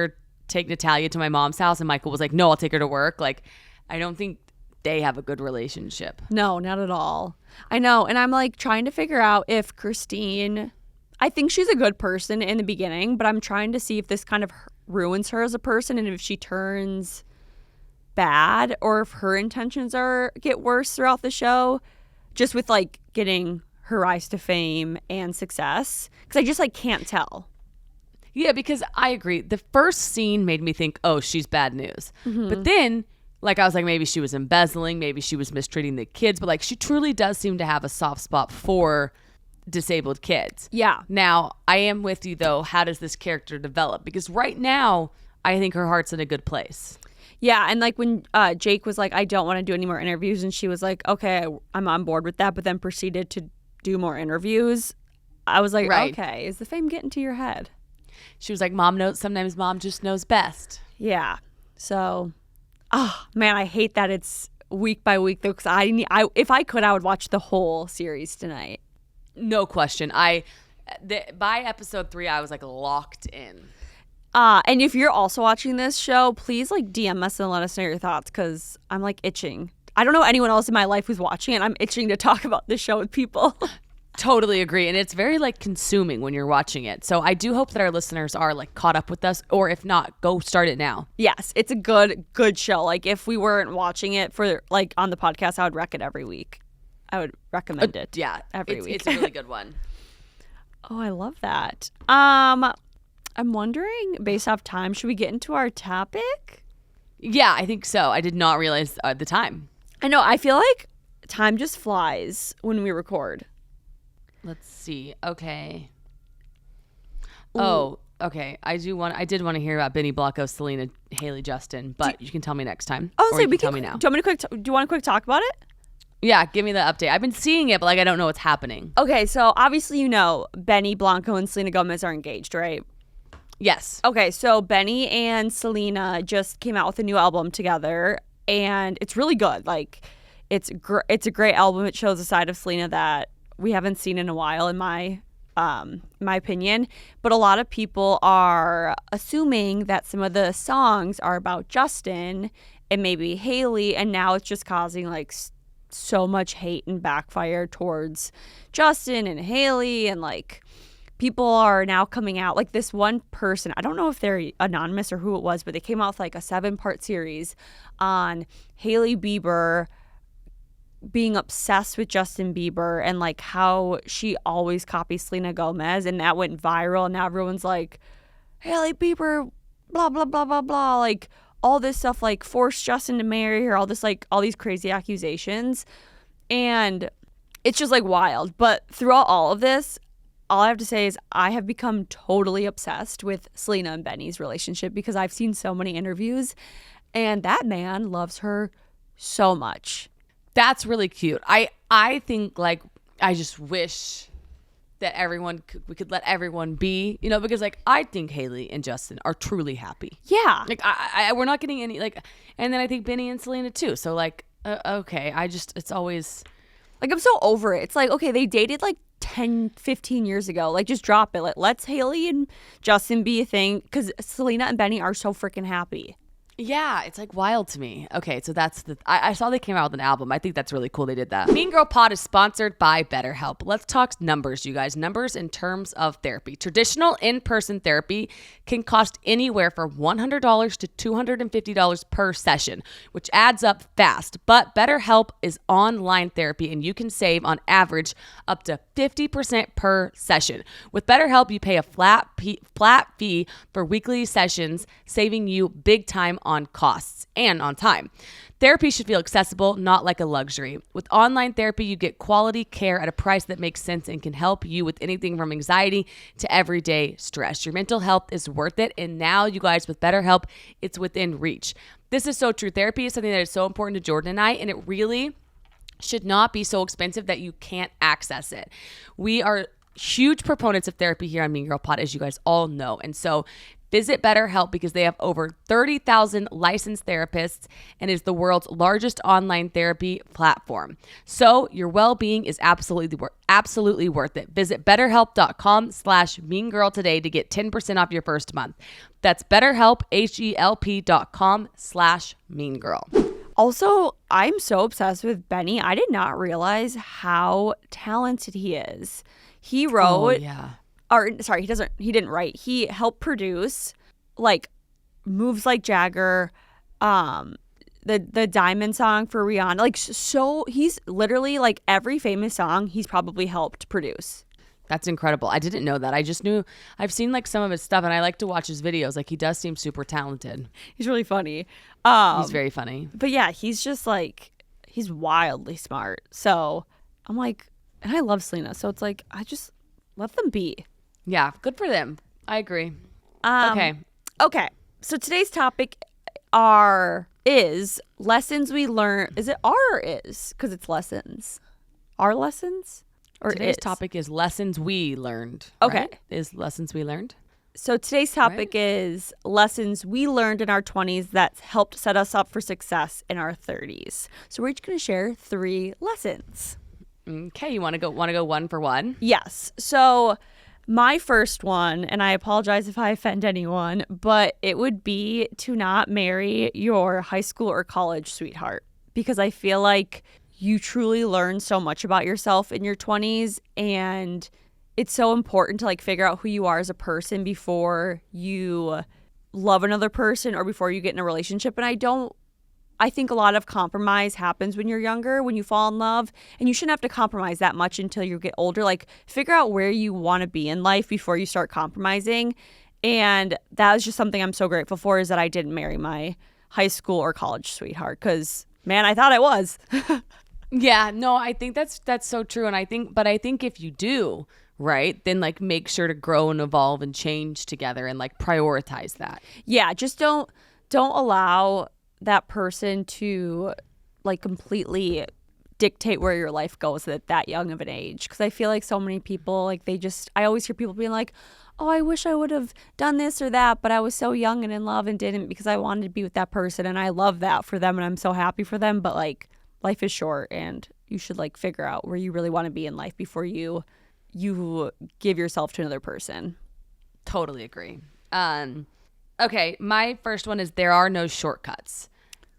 Natalia to my mom's house, and Michael was like, no, I'll take her to work. Like, I don't think they have a good relationship. No, not at all. I know. And I'm like trying to figure out if Christine, I think she's a good person in the beginning, but I'm trying to see if this kind of ruins her as a person, and if she turns bad, or if her intentions get worse throughout the show, just with like getting her rise to fame and success. Because I just like can't tell. Yeah, because I agree. The first scene made me think, oh, she's bad news. Mm-hmm. But then, like, I was like, maybe she was embezzling, maybe she was mistreating the kids, but like she truly does seem to have a soft spot for disabled kids. Yeah. Now, I am with you though. How does this character develop? Because right now, I think her heart's in a good place. Yeah, and like when Jake was like, I don't want to do any more interviews, and she was like, okay, I'm on board with that, but then proceeded to do more interviews. I was like, right. Okay, is the fame getting to your head? She was like, sometimes mom just knows best. Yeah. So, oh man, I hate that it's week by week though, because if I could, I would watch the whole series tonight. No question. By episode 3, I was like locked in. And if you're also watching this show, please like DM us and let us know your thoughts, because I'm like itching. I don't know anyone else in my life who's watching it. I'm itching to talk about this show with people. Totally agree. And it's very like consuming when you're watching it. So I do hope that our listeners are like caught up with us, or if not, go start it now. Yes, it's a good show. Like if we weren't watching it for like on the podcast, I would rec it every week. I would recommend it. Yeah, every week. It's a really good one. Oh, I love that. I'm wondering, based off time, should we get into our topic? Yeah, I think so. I did not realize the time. I know. I feel like time just flies when we record. Let's see. Okay. Ooh. Oh, okay. I did want to hear about Benny Blanco, Selena, Hailey, Justin, but you can tell me next time. Oh, say we can tell me now. Do you want to quick talk about it? Yeah, give me the update. I've been seeing it, but like I don't know what's happening. Okay, so obviously Benny Blanco and Selena Gomez are engaged, right? Yes. Okay, so Benny and Selena just came out with a new album together, and it's really good. Like, it's a great album. It shows a side of Selena that we haven't seen in a while, in my opinion. But a lot of people are assuming that some of the songs are about Justin and maybe Hailey, and now it's just causing like so much hate and backfire towards Justin and Hailey, and like people are now coming out. Like this one person, I don't know if they're anonymous or who it was, but they came out with like a 7-part series on Hailey Bieber being obsessed with Justin Bieber and like how she always copies Selena Gomez, and that went viral, and now everyone's like, Hailey Bieber, blah blah blah blah blah, like all this stuff, like forced Justin to marry her, all this, like all these crazy accusations, and it's just like wild. But throughout all of this, all I have to say is I have become totally obsessed with Selena and Benny's relationship because I've seen so many interviews, and that man loves her so much. That's really cute. I think like I just wish that we could let everyone be, you know, because like I think Hailey and Justin are truly happy. Yeah. Like we're not getting any like, and then I think Benny and Selena too. So like, okay, it's always like I'm so over it. It's like, okay, they dated like 10, 15 years ago. Like just drop it. Like let's Hailey and Justin be a thing because Selena and Benny are so freaking happy. Yeah, it's like wild to me. Okay, so that's I saw they came out with an album. I think that's really cool they did that. Mean Girl Pod is sponsored by BetterHelp. Let's talk numbers, you guys. Numbers in terms of therapy. Traditional in-person therapy can cost anywhere from $100 to $250 per session, which adds up fast. But BetterHelp is online therapy, and you can save on average up to 50% per session. With BetterHelp, you pay a flat fee for weekly sessions, saving you big time on costs and on time. Therapy should feel accessible, not like a luxury. With online therapy, you get quality care at a price that makes sense and can help you with anything from anxiety to everyday stress. Your mental health is worth it, and now, you guys, with BetterHelp, it's within reach. This is so true. Therapy is something that is so important to Jordyn and I, and it really should not be so expensive that you can't access it. We are huge proponents of therapy here on Mean Girl Pod, as you guys all know, and so visit BetterHelp because they have over 30,000 licensed therapists and is the world's largest online therapy platform. So your well-being is absolutely worth it. Visit BetterHelp.com/meangirl today to get 10% off your first month. That's BetterHelp, HELP.com/meangirl. Also, I'm so obsessed with Benny. I did not realize how talented he is. He wrote... he didn't write. He helped produce like Moves Like Jagger, the Diamond song for Rihanna. Like, so he's literally like every famous song he's probably helped produce. That's incredible. I didn't know that. I just knew I've seen like some of his stuff, and I like to watch his videos. Like he does seem super talented. He's really funny. He's very funny. But yeah, he's just like, he's wildly smart. So I'm like, and I love Selena. So it's like, I just let them be. Yeah, good for them. I agree. Okay. So today's topic is lessons we learn. Is it are or is? Because it's lessons. Are lessons? Or today's is? topic is lessons we learned. Okay. Right? Is lessons we learned. So today's topic is lessons we learned in our 20s that helped set us up for success in our 30s. So we're just going to share 3 lessons. Okay. You want to go one for one? Yes. So my first one, and I apologize if I offend anyone, but it would be to not marry your high school or college sweetheart, because I feel like you truly learn so much about yourself in your 20s, and it's so important to like figure out who you are as a person before you love another person or before you get in a relationship. And I think a lot of compromise happens when you're younger, when you fall in love, and you shouldn't have to compromise that much until you get older. Like, figure out where you want to be in life before you start compromising. And that was just something I'm so grateful for, is that I didn't marry my high school or college sweetheart, because, man, I thought I was. Yeah, no, I think that's so true. And I think if you do, right, then like make sure to grow and evolve and change together and like prioritize that. Yeah, just don't allow that person to like completely dictate where your life goes at that young of an age. Because I feel like so many people, like I always hear people being like, oh, I wish I would have done this or that, but I was so young and in love and didn't, because I wanted to be with that person. And I love that for them, and I'm so happy for them. But like, life is short, and you should like figure out where you really want to be in life before you give yourself to another person. Totally agree. Okay, my first one is there are no shortcuts.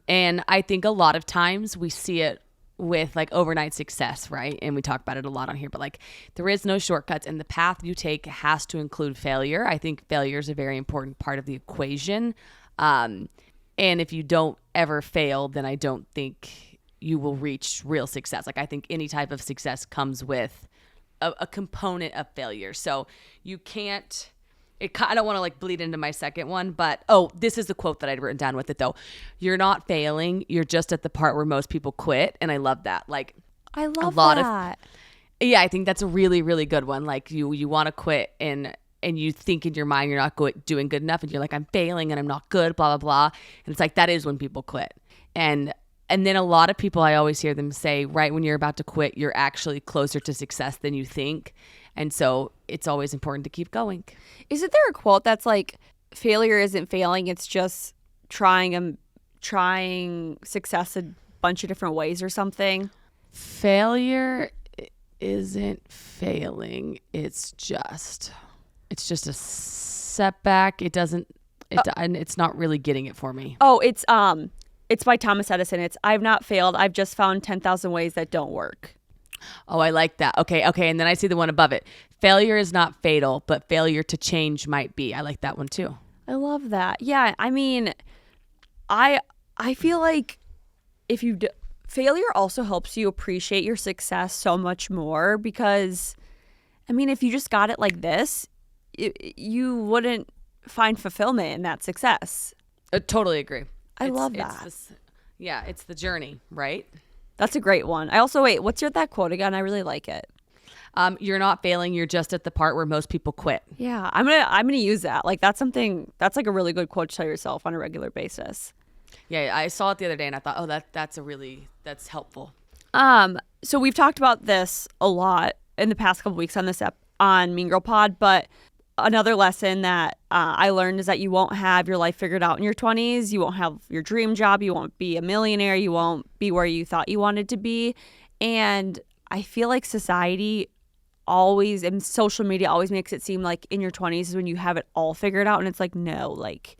And I think a lot of times we see it with like overnight success, right? And we talk about it a lot on here, but like there is no shortcuts, and the path you take has to include failure. I think failure is a very important part of the equation. And if you don't ever fail, then I don't think you will reach real success. Like I think any type of success comes with a component of failure. So you can't, I don't want to like bleed into my second one, but this is the quote that I'd written down with it though. You're not failing. You're just at the part where most people quit. And I love that. Like I love that. Yeah, I think that's a really, really good one. Like you want to quit and you think in your mind you're not doing good enough, and you're like, I'm failing and I'm not good, blah, blah, blah. And it's like, that is when people quit. And then a lot of people, I always hear them say, right when you're about to quit, you're actually closer to success than you think. And so it's always important to keep going. Isn't there a quote that's like, failure isn't failing, it's just trying success a bunch of different ways or something? Failure isn't failing. It's just a setback. It's not really getting it for me. Oh, it's by Thomas Edison. It's, I've not failed. I've just found 10,000 ways that don't work. Oh, I like that. Okay. And then I see the one above it. Failure is not fatal, but failure to change might be. I like that one too. I love that. Yeah. I mean, I feel like failure also helps you appreciate your success so much more, because, I mean, if you just got it like this, you wouldn't find fulfillment in that success. I totally agree. I love that. It's the journey, right? That's a great one. I also, what's that quote again? I really like it. You're not failing. You're just at the part where most people quit. Yeah, I'm gonna use that. Like that's like a really good quote to tell yourself on a regular basis. Yeah, I saw it the other day and I thought, that's helpful. So we've talked about this a lot in the past couple weeks on this on Mean Girl Pod, but another lesson that I learned is that you won't have your life figured out in your 20s. You won't have your dream job. You won't be a millionaire. You won't be where you thought you wanted to be. And I feel like society always, and social media always makes it seem like in your 20s is when you have it all figured out. And it's like, no, like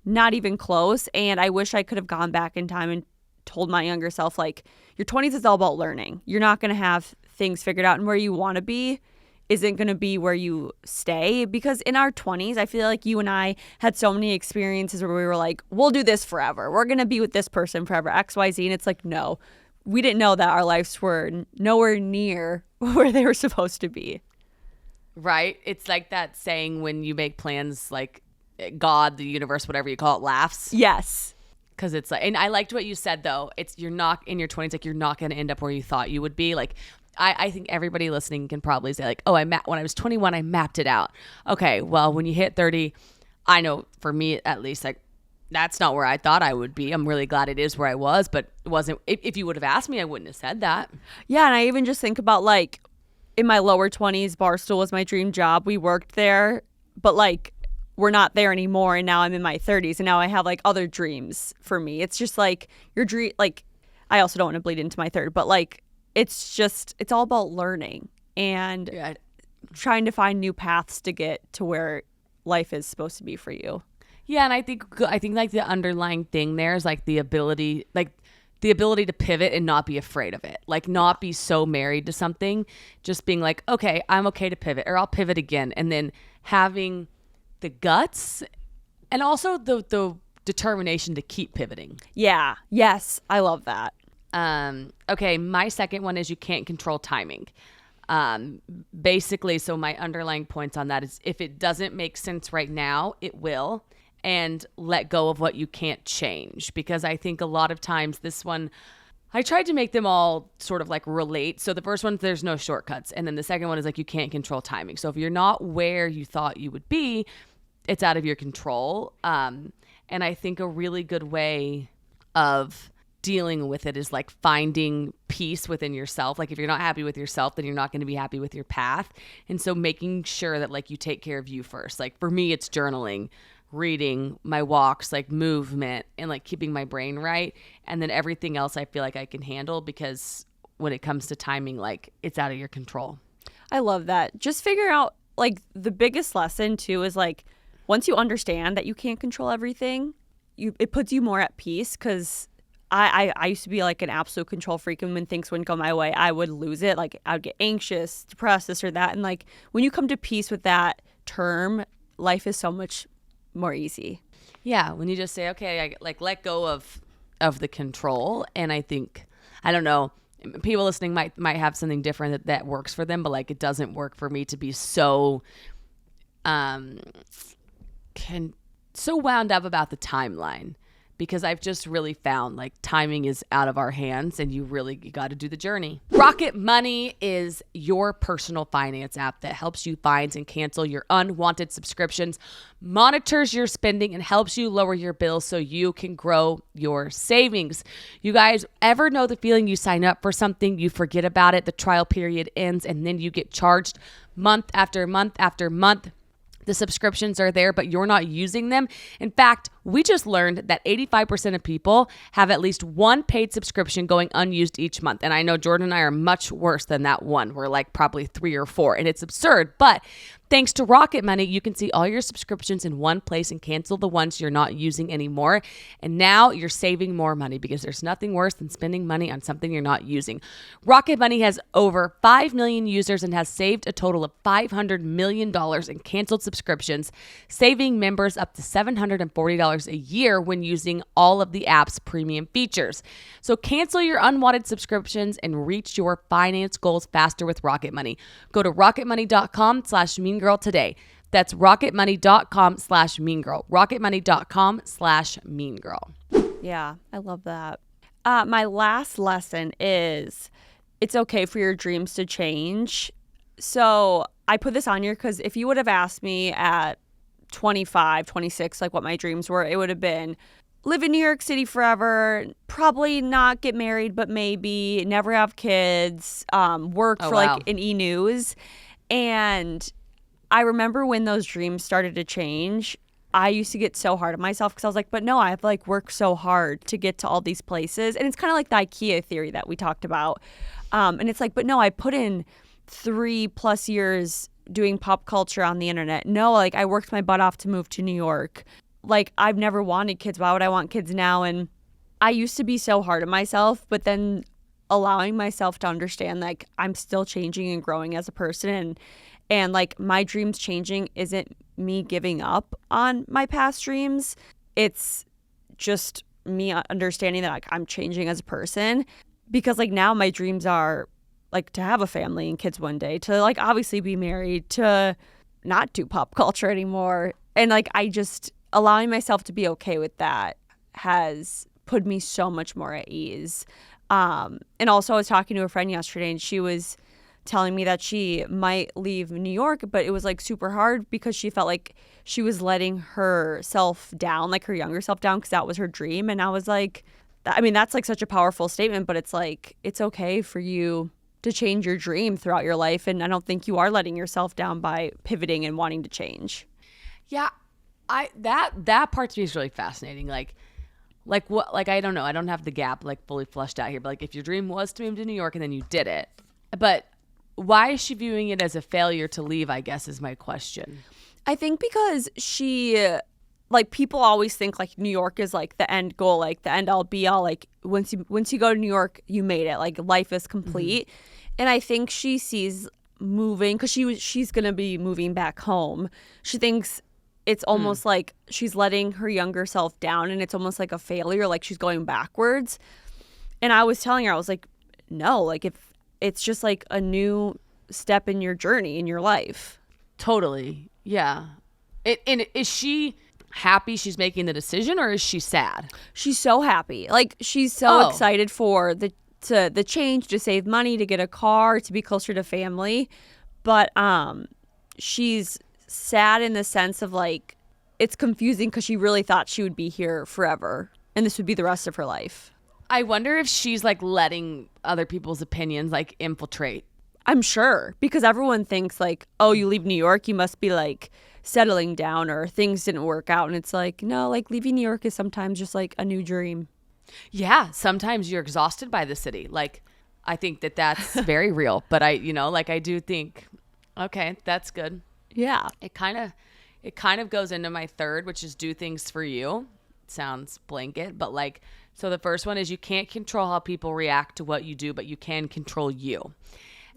not even close. And I wish I could have gone back in time and told my younger self, like, your 20s is all about learning. You're not going to have things figured out, and where you want to be isn't going to be where you stay. Because in our 20s, I feel like you and I had so many experiences where we were like, we'll do this forever. We're going to be with this person forever, X, Y, Z. And it's like, no, we didn't know that our lives were nowhere near where they were supposed to be. Right? It's like that saying when you make plans, like God, the universe, whatever you call it, laughs. Yes. Because it's like, and I liked what you said though. You're not in your 20s, like you're not going to end up where you thought you would be. Like, I think everybody listening can probably say like, oh, when I was 21, I mapped it out. Okay, well, when you hit 30, I know for me at least, like that's not where I thought I would be. I'm really glad it is where I was, but it wasn't. If you would have asked me, I wouldn't have said that. Yeah, and I even just think about like in my lower 20s, Barstool was my dream job. We worked there, but like we're not there anymore, and now I'm in my 30s, and now I have like other dreams for me. It's just like your dream. Like I also don't want to bleed into my third, but like it's all about learning and trying to find new paths to get to where life is supposed to be for you. Yeah, and I think like the underlying thing there is like the ability to pivot and not be afraid of it. Like not be so married to something, just being like, okay, I'm okay to pivot, or I'll pivot again, and then having the guts and also the determination to keep pivoting. Yeah. Yes, I love that. Okay, my second one is you can't control timing. Basically, so my underlying points on that is if it doesn't make sense right now, it will. And let go of what you can't change. Because I think a lot of times this one, I tried to make them all sort of like relate. So the first one, there's no shortcuts. And then the second one is like you can't control timing. So if you're not where you thought you would be, it's out of your control. And I think a really good way of dealing with it is like finding peace within yourself. Like if you're not happy with yourself, then you're not going to be happy with your path. And so making sure that like you take care of you first. Like for me, it's journaling, reading, my walks, like movement, and like keeping my brain right. And then everything else I feel like I can handle, because when it comes to timing, like it's out of your control. I love that. Just figure out, like, the biggest lesson too is like, once you understand that you can't control everything, it puts you more at peace. Because I used to be like an absolute control freak, and when things wouldn't go my way, I would lose it. Like, I would get anxious, depressed, this or that. And like, when you come to peace with that term, life is so much more easy. Yeah, when you just say, okay, I like let go of the control. And I think, I don't know, people listening might have something different that works for them, but like it doesn't work for me to be so so wound up about the timeline, because I've just really found like timing is out of our hands, and you got to do the journey. Rocket Money is your personal finance app that helps you find and cancel your unwanted subscriptions, monitors your spending, and helps you lower your bills so you can grow your savings. You guys ever know the feeling you sign up for something, you forget about it, the trial period ends, and then you get charged month after month after month? The subscriptions are there, but you're not using them. In fact, we just learned that 85% of people have at least one paid subscription going unused each month. And I know Jordan and I are much worse than that one. We're like probably 3 or 4, and it's absurd. But thanks to Rocket Money, you can see all your subscriptions in one place and cancel the ones you're not using anymore. And now you're saving more money, because there's nothing worse than spending money on something you're not using. Rocket Money has over 5 million users and has saved a total of $500 million in canceled subscriptions, saving members up to $740 a year when using all of the app's premium features. So cancel your unwanted subscriptions and reach your finance goals faster with Rocket Money. Go to rocketmoney.com/meangirl today. That's rocketmoney.com/meangirl. rocketmoney.com/meangirl. Yeah, I love that. My last lesson is it's okay for your dreams to change. So I put this on here because if you would have asked me at 25, 26, like what my dreams were, it would have been live in New York City forever, probably not get married, but maybe never have kids, work for like an e-news. And I remember when those dreams started to change, I used to get so hard on myself because I was like, but no, I've like worked so hard to get to all these places. And it's kind of like the IKEA theory that we talked about. And it's like, but no, I put in 3+ years doing pop culture on the internet. No, like I worked my butt off to move to New York. Like I've never wanted kids. Why would I want kids now? And I used to be so hard on myself, but then allowing myself to understand like I'm still changing and growing as a person, and like my dreams changing isn't me giving up on my past dreams. It's just me understanding that like I'm changing as a person, because like now my dreams are like to have a family and kids one day, to like obviously be married, to not do pop culture anymore. And like I just allowing myself to be okay with that has put me so much more at ease. And also I was talking to a friend yesterday, and she was telling me that she might leave New York, but it was like super hard because she felt like she was letting herself down, like her younger self down, because that was her dream. And I was like, I mean, that's like such a powerful statement, but it's like, it's okay for you to change your dream throughout your life. And I don't think you are letting yourself down by pivoting and wanting to change. Yeah. That part to me is really fascinating. Like what, like, I don't know. I don't have the gap like fully flushed out here, but like if your dream was to move to New York and then you did it, but why is she viewing it as a failure to leave, I guess, is my question. I think because she, like, people always think like New York is like the end goal, like the end all be all, like once you go to New York, you made it, like life is complete. Mm-hmm. And I think she sees moving, because she's gonna be moving back home. She thinks it's almost like she's letting her younger self down, and it's almost like a failure, like she's going backwards. And I was telling her, I was like, no, like if it's just like a new step in your journey in your life. Totally. Yeah. And is she happy she's making the decision, or is she sad? She's so happy. Like she's so excited for the change, to save money, to get a car, to be closer to family. But she's sad in the sense of like it's confusing because she really thought she would be here forever and this would be the rest of her life. I wonder if she's like letting other people's opinions like infiltrate. I'm sure, because everyone thinks like, oh, you leave New York, you must be like settling down, or things didn't work out. And it's like, no, like leaving New York is sometimes just like a new dream. Yeah, sometimes you're exhausted by the city. Like I think that that's very real. But I do think, okay, that's good. Yeah. It kind of goes into my third, which is do things for you. Sounds blanket, but like, so the first one is you can't control how people react to what you do, but you can control you.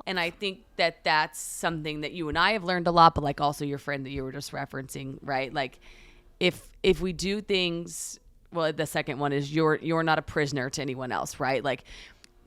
And I think that that's something that you and I have learned a lot, but like also your friend that you were just referencing, right? Like if we do things, well, the second one is you're not a prisoner to anyone else, right? Like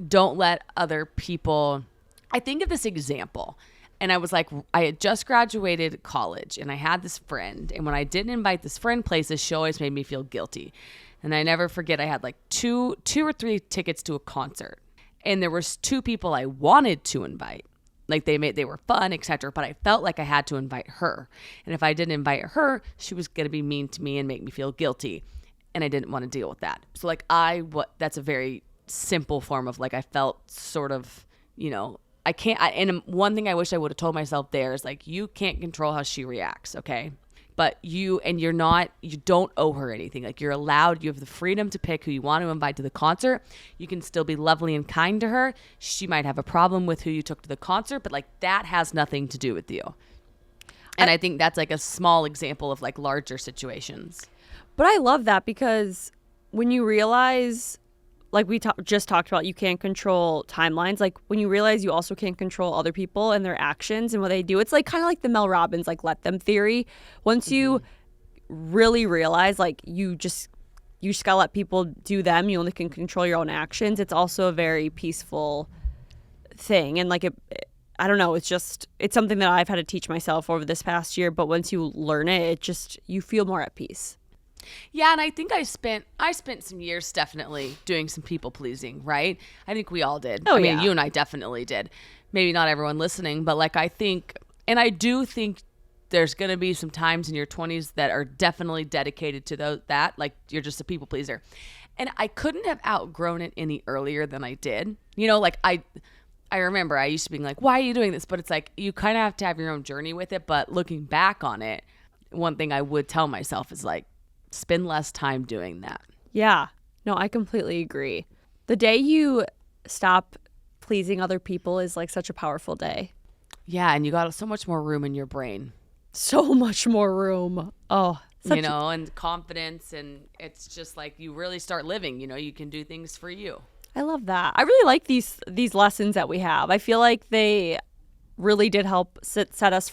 don't let other people. I think of this example, and I was like, I had just graduated college and I had this friend, and when I didn't invite this friend places, she always made me feel guilty. And I never forget, I had like two or three tickets to a concert. And there was two people I wanted to invite. Like they were fun, etc. But I felt like I had to invite her. And if I didn't invite her, she was going to be mean to me and make me feel guilty. And I didn't want to deal with that. So like that's a very simple form of like I felt sort of, I can't. And one thing I wish I would have told myself there is like, you can't control how she reacts, okay? But you don't owe her anything. Like you're allowed, you have the freedom to pick who you want to invite to the concert. You can still be lovely and kind to her. She might have a problem with who you took to the concert, but like that has nothing to do with you. And I think that's like a small example of like larger situations. But I love that because when you realize, like we just talked about, you can't control timelines. Like when you realize you also can't control other people and their actions and what they do, it's like kind of like the Mel Robbins, like let them theory. Once you really realize like you just gotta let people do them, you only can control your own actions. It's also a very peaceful thing. And like I don't know, it's something that I've had to teach myself over this past year. But once you learn it, you feel more at peace. Yeah, and I think I spent some years definitely doing some people pleasing, right? I think we all did. Oh, I mean, yeah. you and I definitely did. Maybe not everyone listening, but like I think, and I do think there's going to be some times in your 20s that are definitely dedicated to that, like you're just a people pleaser. And I couldn't have outgrown it any earlier than I did. Like I remember I used to being like, why are you doing this? But it's like you kind of have to have your own journey with it. But looking back on it, one thing I would tell myself is like, spend less time doing that. Yeah. No, I completely agree. The day you stop pleasing other people is like such a powerful day. Yeah, and you got so much more room in your brain. So much more room. Oh, and confidence, and it's just like you really start living, you can do things for you. I love that. I really like these lessons that we have. I feel like they really did help set us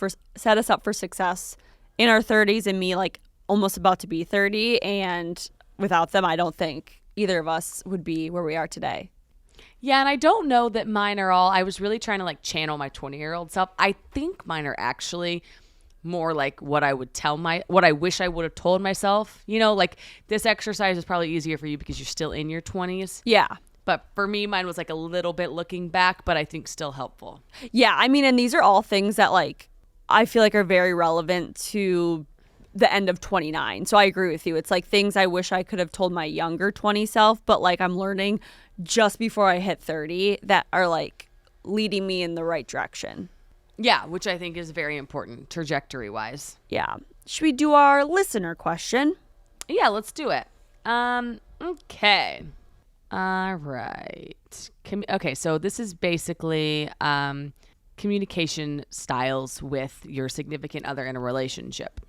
up for success in our 30s, and me like almost about to be 30, and without them I don't think either of us would be where we are today. Yeah, and I don't know that mine are all, I was really trying to like channel my 20-year-old self. I think mine are actually more like what I wish I would have told myself. Like this exercise is probably easier for you because you're still in your 20s. Yeah. But for me, mine was like a little bit looking back, but I think still helpful. Yeah, I mean, and these are all things that like I feel like are very relevant to the end of 29. So I agree with you. It's like things I wish I could have told my younger 20 self, but like I'm learning just before I hit 30 that are like leading me in the right direction. Yeah, which I think is very important trajectory wise. Yeah. Should we do our listener question? Yeah, let's do it. Okay. All right. Okay, so this is basically communication styles with your significant other in a relationship.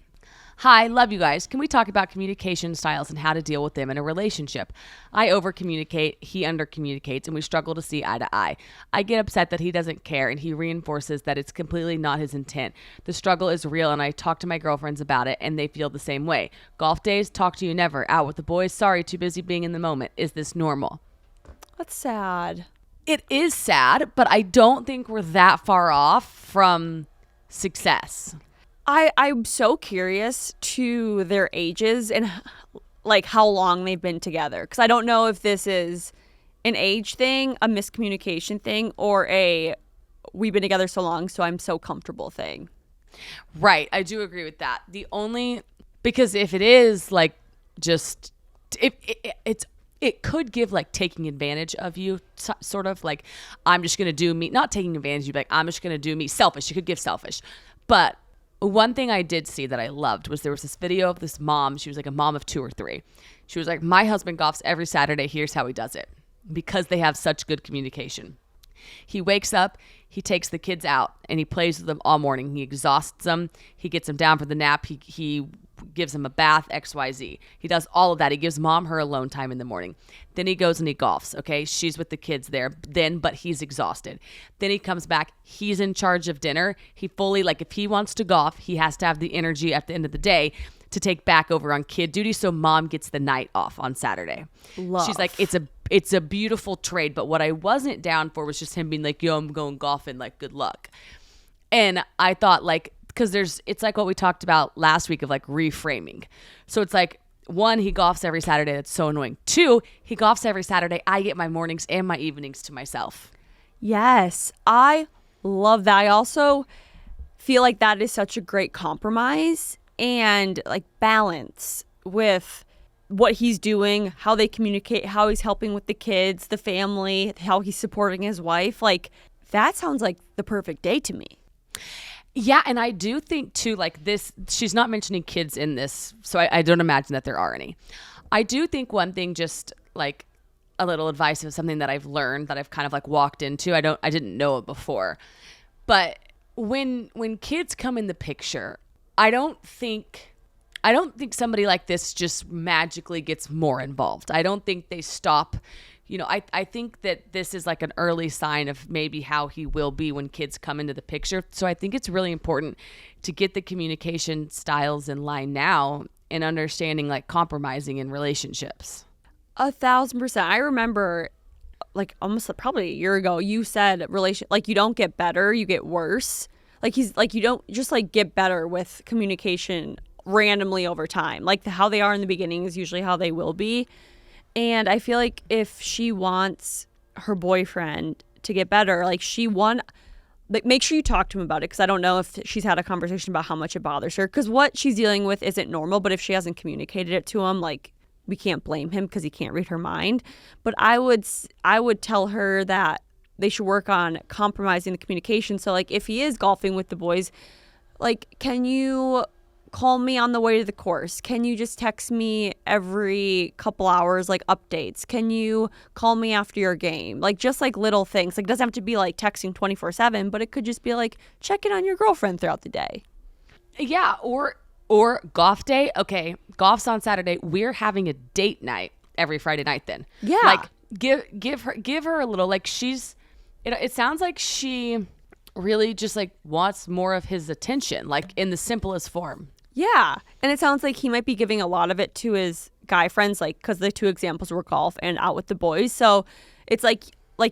Hi, love you guys. Can we talk about communication styles and how to deal with them in a relationship? I over-communicate, he under-communicates, and we struggle to see eye to eye. I get upset that he doesn't care, and he reinforces that it's completely not his intent. The struggle is real, and I talk to my girlfriends about it, and they feel the same way. Golf days, talk to you never. Out with the boys, sorry, too busy being in the moment. Is this normal? That's sad. It is sad, but I don't think we're that far off from success. I'm so curious to their ages and like how long they've been together. Because I don't know if this is an age thing, a miscommunication thing, or a we've been together so long so I'm so comfortable thing. Right. I do agree with that. Because if it is like just, it could give like taking advantage of you, sort of like I'm just going to do me, not taking advantage of you, but like I'm just going to do me, selfish. You could give selfish. But one thing I did see that I loved was there was this video of this mom. She was like a mom of 2 or 3. She was like, my husband golfs every Saturday. Here's how he does it. Because they have such good communication. He wakes up, he takes the kids out, and he plays with them all morning. He exhausts them. He gets them down for the nap. He gives them a bath, XYZ. He does all of that. He gives mom her alone time in the morning. Then he goes and he golfs, okay? She's with the kids there then, but he's exhausted. Then he comes back. He's in charge of dinner. He fully, like, if he wants to golf, he has to have the energy at the end of the day to take back over on kid duty, so mom gets the night off on Saturday. Love. She's like, it's a beautiful trade, but what I wasn't down for was just him being like, yo, I'm going golfing, like, good luck. And I thought, like, because it's like what we talked about last week of, like, reframing. So it's like, one, he golfs every Saturday. That's so annoying. Two, he golfs every Saturday. I get my mornings and my evenings to myself. Yes, I love that. I also feel like that is such a great compromise and, like, balance with what he's doing, how they communicate, how he's helping with the kids, the family, how he's supporting his wife. Like, that sounds like the perfect day to me. Yeah, and I do think, too, like, this, she's not mentioning kids in this, so I don't imagine that there are any. I do think one thing, just, like, a little advice of something that I've learned, that I've kind of, like, walked into. I didn't know it before. But when kids come in the picture, I don't think somebody like this just magically gets more involved. I don't think they stop. You know, I think that this is like an early sign of maybe how he will be when kids come into the picture. So I think it's really important to get the communication styles in line now and understanding, like, compromising in relationships. 1,000%. I remember, like, almost probably a year ago, you said like, you don't get better, you get worse. Like, he's like, you don't just, like, get better with communication randomly over time. Like, how they are in the beginning is usually how they will be. And I feel like if she wants her boyfriend to get better, like, make sure you talk to him about it, because I don't know if she's had a conversation about how much it bothers her, because what she's dealing with isn't normal. But if she hasn't communicated it to him, like, we can't blame him because he can't read her mind. But I would tell her that they should work on compromising the communication. So, like, if he is golfing with the boys, like, can you call me on the way to the course? Can you just text me every couple hours, like, updates? Can you call me after your game? Like, just, like, little things. Like, it doesn't have to be, like, texting 24/7, but it could just be, like, checking on your girlfriend throughout the day. Yeah, or golf day. Okay, golf's on Saturday. We're having a date night every Friday night then. Yeah. Like, give her a little, like, it sounds like she really just, like, wants more of his attention, like, in the simplest form. Yeah. And it sounds like he might be giving a lot of it to his guy friends, like, because the two examples were golf and out with the boys. So it's like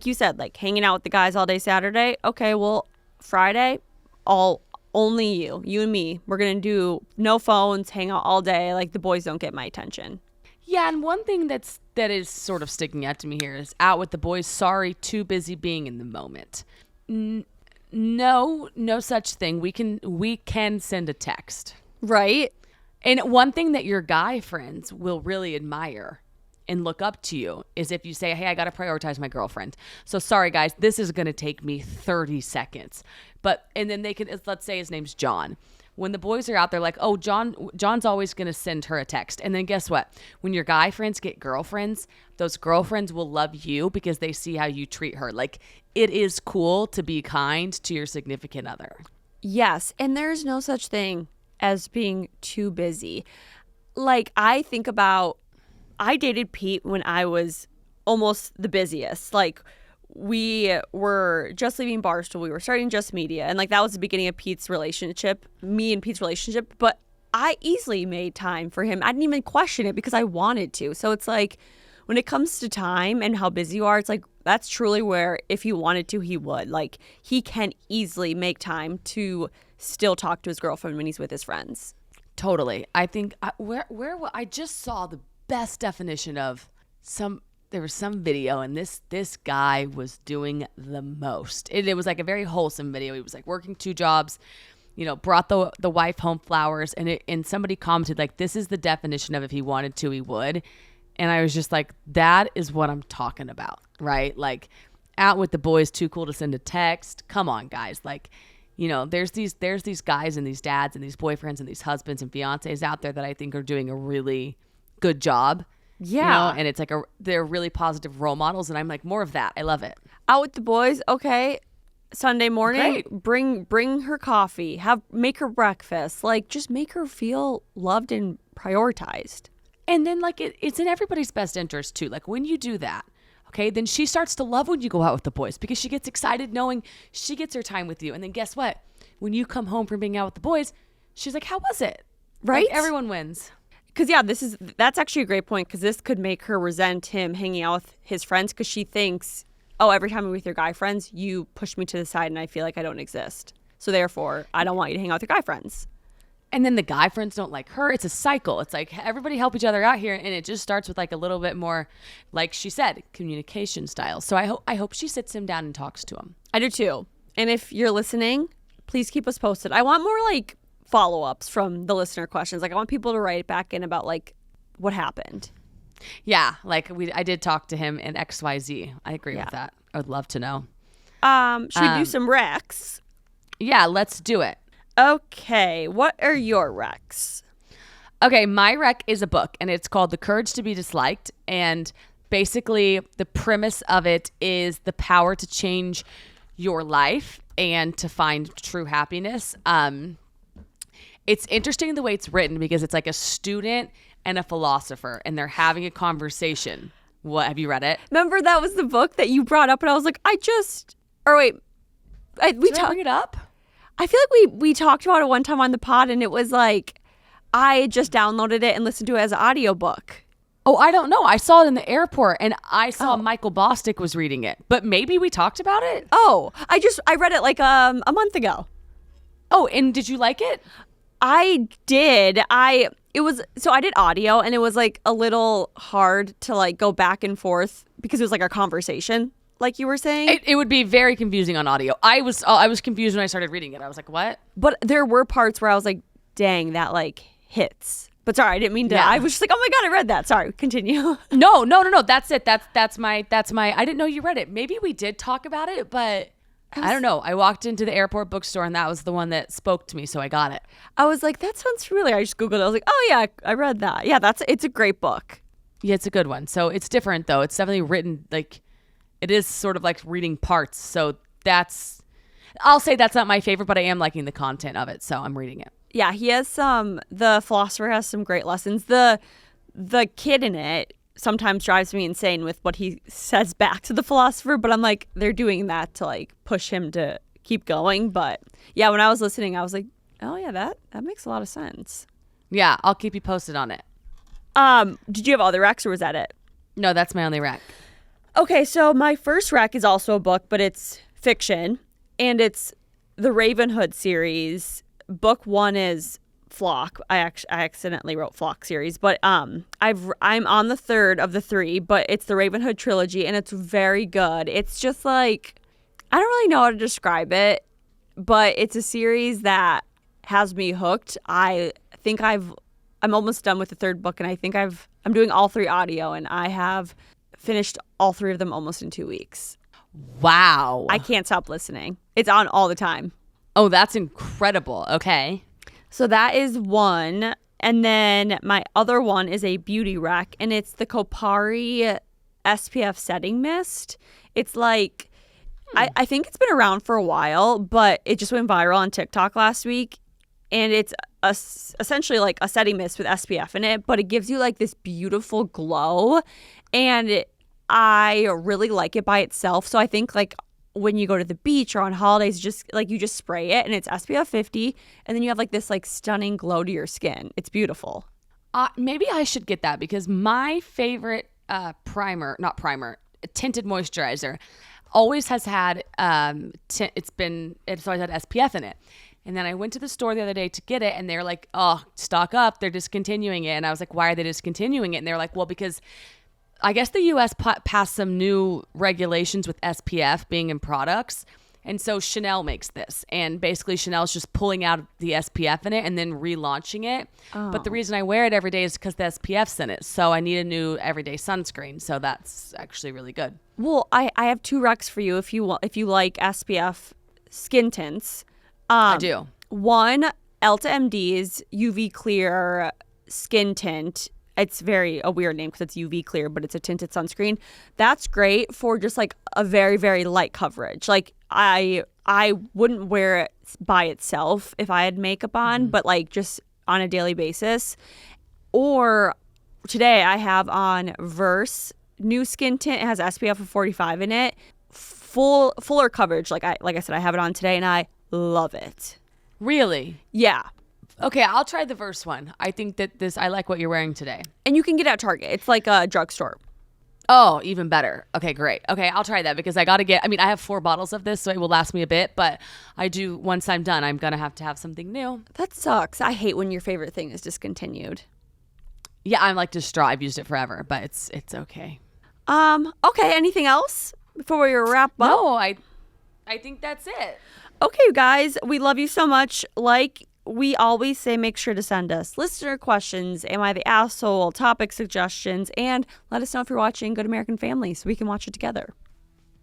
you said, like, hanging out with the guys all day Saturday. Okay, well, Friday, only you and me. We're going to do no phones, hang out all day. Like, the boys don't get my attention. Yeah, and one thing that is sort of sticking out to me here is out with the boys. Sorry, too busy being in the moment. No such thing. We can send a text. Right. And one thing that your guy friends will really admire and look up to you is if you say, hey, I got to prioritize my girlfriend. So sorry, guys, this is going to take me 30 seconds. And then they can, let's say his name's John. When the boys are out there, like, oh, John's always going to send her a text. And then guess what? When your guy friends get girlfriends, those girlfriends will love you because they see how you treat her. Like, it is cool to be kind to your significant other. Yes. And there's no such thing as being too busy. Like, I dated Pete when I was almost the busiest. Like, we were just leaving Barstool. We were starting Just Media. And, like, that was the beginning of me and Pete's relationship. But I easily made time for him. I didn't even question it because I wanted to. So it's like, when it comes to time and how busy you are, it's like, that's truly where if he wanted to, he would. Like, he can easily make time to still talk to his girlfriend when he's with his friends. Totally. I think I just saw the best definition of there was some video, and this guy was doing the most. It was like a very wholesome video. He was like working 2 jobs, you know, brought the wife home flowers, and somebody commented, like, this is the definition of if he wanted to, he would. And I was just like, that is what I'm talking about, right? Like, out with the boys, too cool to send a text. Come on, guys. Like, you know, there's these guys and these dads and these boyfriends and these husbands and fiancés out there that I think are doing a really good job. Yeah. and it's like they're really positive role models, and I'm like, more of that. I love it. Out with the boys, okay. Sunday morning, bring her coffee, make her breakfast, like just make her feel loved and prioritized. And then like it's in everybody's best interest too. Like when you do that, okay, then she starts to love when you go out with the boys because she gets excited knowing she gets her time with you. And then guess what? When you come home from being out with the boys, she's like, how was it? Right? Like, everyone wins. Because that's actually a great point, because this could make her resent him hanging out with his friends, because she thinks, oh, every time I'm with your guy friends, you push me to the side and I feel like I don't exist. So therefore, I don't want you to hang out with your guy friends. And then the guy friends don't like her. It's a cycle. It's like everybody help each other out here. And it just starts with like a little bit more, like she said, communication style. So I hope she sits him down and talks to him. I do too. And if you're listening, please keep us posted. I want more like follow-ups from the listener questions. Like I want people to write back in about like what happened. Yeah, like I did talk to him in XYZ. I agree with that. I would love to know. Should we do some recs? Yeah, let's do it. Okay, what are your recs? Okay, my rec is a book, and it's called The Courage to Be Disliked. And basically, the premise of it is the power to change your life and to find true happiness. It's interesting the way it's written because it's like a student and a philosopher, and they're having a conversation. What, have you read it? Remember that was the book that you brought up, and I was like, Did I bring it up? I feel like we talked about it one time on the pod, and it was like I just downloaded it and listened to it as an audiobook. Oh, I don't know. I saw it in the airport, and I saw Michael Bostic was reading it. But maybe we talked about it? Oh, I read it like a month ago. Oh, and did you like it? I did. I did audio, and it was like a little hard to like go back and forth because it was like a conversation, like you were saying. It would be very confusing on audio. I was confused when I started reading it. I was like, what? But there were parts where I was like, dang, that like hits. But sorry, I didn't mean to. Yeah. I was just like, oh my God, I read that. Sorry, continue. No. That's it. That's my, I didn't know you read it. Maybe we did talk about it, but I don't know. I walked into the airport bookstore and that was the one that spoke to me, so I got it. I was like, that sounds familiar. I just Googled it. I was like, oh yeah, I read that. Yeah, it's a great book. Yeah, it's a good one. So it's different though. It's definitely written like, it is sort of like reading parts. So I'll say that's not my favorite, but I am liking the content of it. So I'm reading it. Yeah, he has the philosopher has some great lessons. The kid in it sometimes drives me insane with what he says back to the philosopher, but I'm like, they're doing that to like push him to keep going. But yeah, when I was listening, I was like, oh yeah, that makes a lot of sense. Yeah, I'll keep you posted on it. Did you have other recs or was that it? No, that's my only rec. Okay, so my first rec is also a book, but it's fiction, and it's the Ravenhood series. Book 1 is Flock. I accidentally wrote Flock series, but I'm on the third of the 3, but it's the Ravenhood trilogy, and it's very good. It's just like, I don't really know how to describe it, but it's a series that has me hooked. I think I'm almost done with the 3rd book, and I think I'm doing all 3 audio, and I have finished all 3 of them almost in 2 weeks. Wow. I can't stop listening. It's on all the time. Oh, that's incredible. Okay. So that is one. And then my other one is a beauty rec, and it's the Kopari SPF setting mist. It's like, I think it's been around for a while, but it just went viral on TikTok last week. And it's essentially like a setting mist with SPF in it, but it gives you like this beautiful glow. And I really like it by itself. So I think like when you go to the beach or on holidays, just like you just spray it and it's SPF 50, and then you have like this like stunning glow to your skin. It's beautiful. Maybe I should get that because my favorite tinted moisturizer always has had it's always had SPF in it. And then I went to the store the other day to get it, and they're like, oh, stock up, they're discontinuing it. And I was like, why are they discontinuing it? And they're like, well, because I guess the U.S. passed some new regulations with SPF being in products. And so Chanel makes this. And basically Chanel's just pulling out the SPF in it and then relaunching it. Oh. But the reason I wear it every day is because the SPF's in it. So I need a new everyday sunscreen. So that's actually really good. Well, I have 2 recs for you if you like SPF skin tints. I do. One, Elta MD's UV Clear skin tint. It's a weird name because it's UV clear, but it's a tinted sunscreen. That's great for just like a very, very light coverage. Like I wouldn't wear it by itself if I had makeup on, but like just on a daily basis. Or today I have on Verse new skin tint. It has SPF of 45 in it. Fuller coverage. Like I said, I have it on today and I love it. Really? Yeah. Okay, I'll try the Verse one. I think that I like what you're wearing today. And you can get it at Target. It's like a drugstore. Oh, even better. Okay, great. Okay, I'll try that because I have 4 bottles of this, so it will last me a bit, but once I'm done, I'm going to have something new. That sucks. I hate when your favorite thing is discontinued. Yeah, I'm like distraught. I've used it forever, but it's okay. Okay, anything else before we wrap up? No, I think that's it. Okay, you guys, we love you so much. Like we always say, make sure to send us listener questions, am I the asshole, topic suggestions, and let us know if you're watching Good American Family so we can watch it together.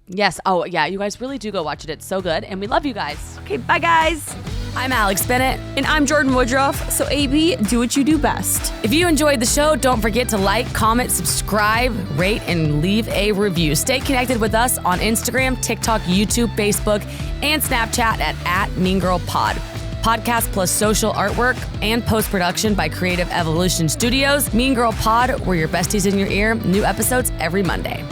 Yes. Oh, yeah. You guys really do go watch it. It's so good. And we love you guys. Okay, bye, guys. I'm Alex Bennett. And I'm Jordyn Woodruff. So, AB, do what you do best. If you enjoyed the show, don't forget to like, comment, subscribe, rate, and leave a review. Stay connected with us on Instagram, TikTok, YouTube, Facebook, and Snapchat at MeanGirlPod. Podcast plus social artwork and post-production by Creative Evolution Studios. Mean Girl Pod, we're your besties in your ear. New episodes every Monday.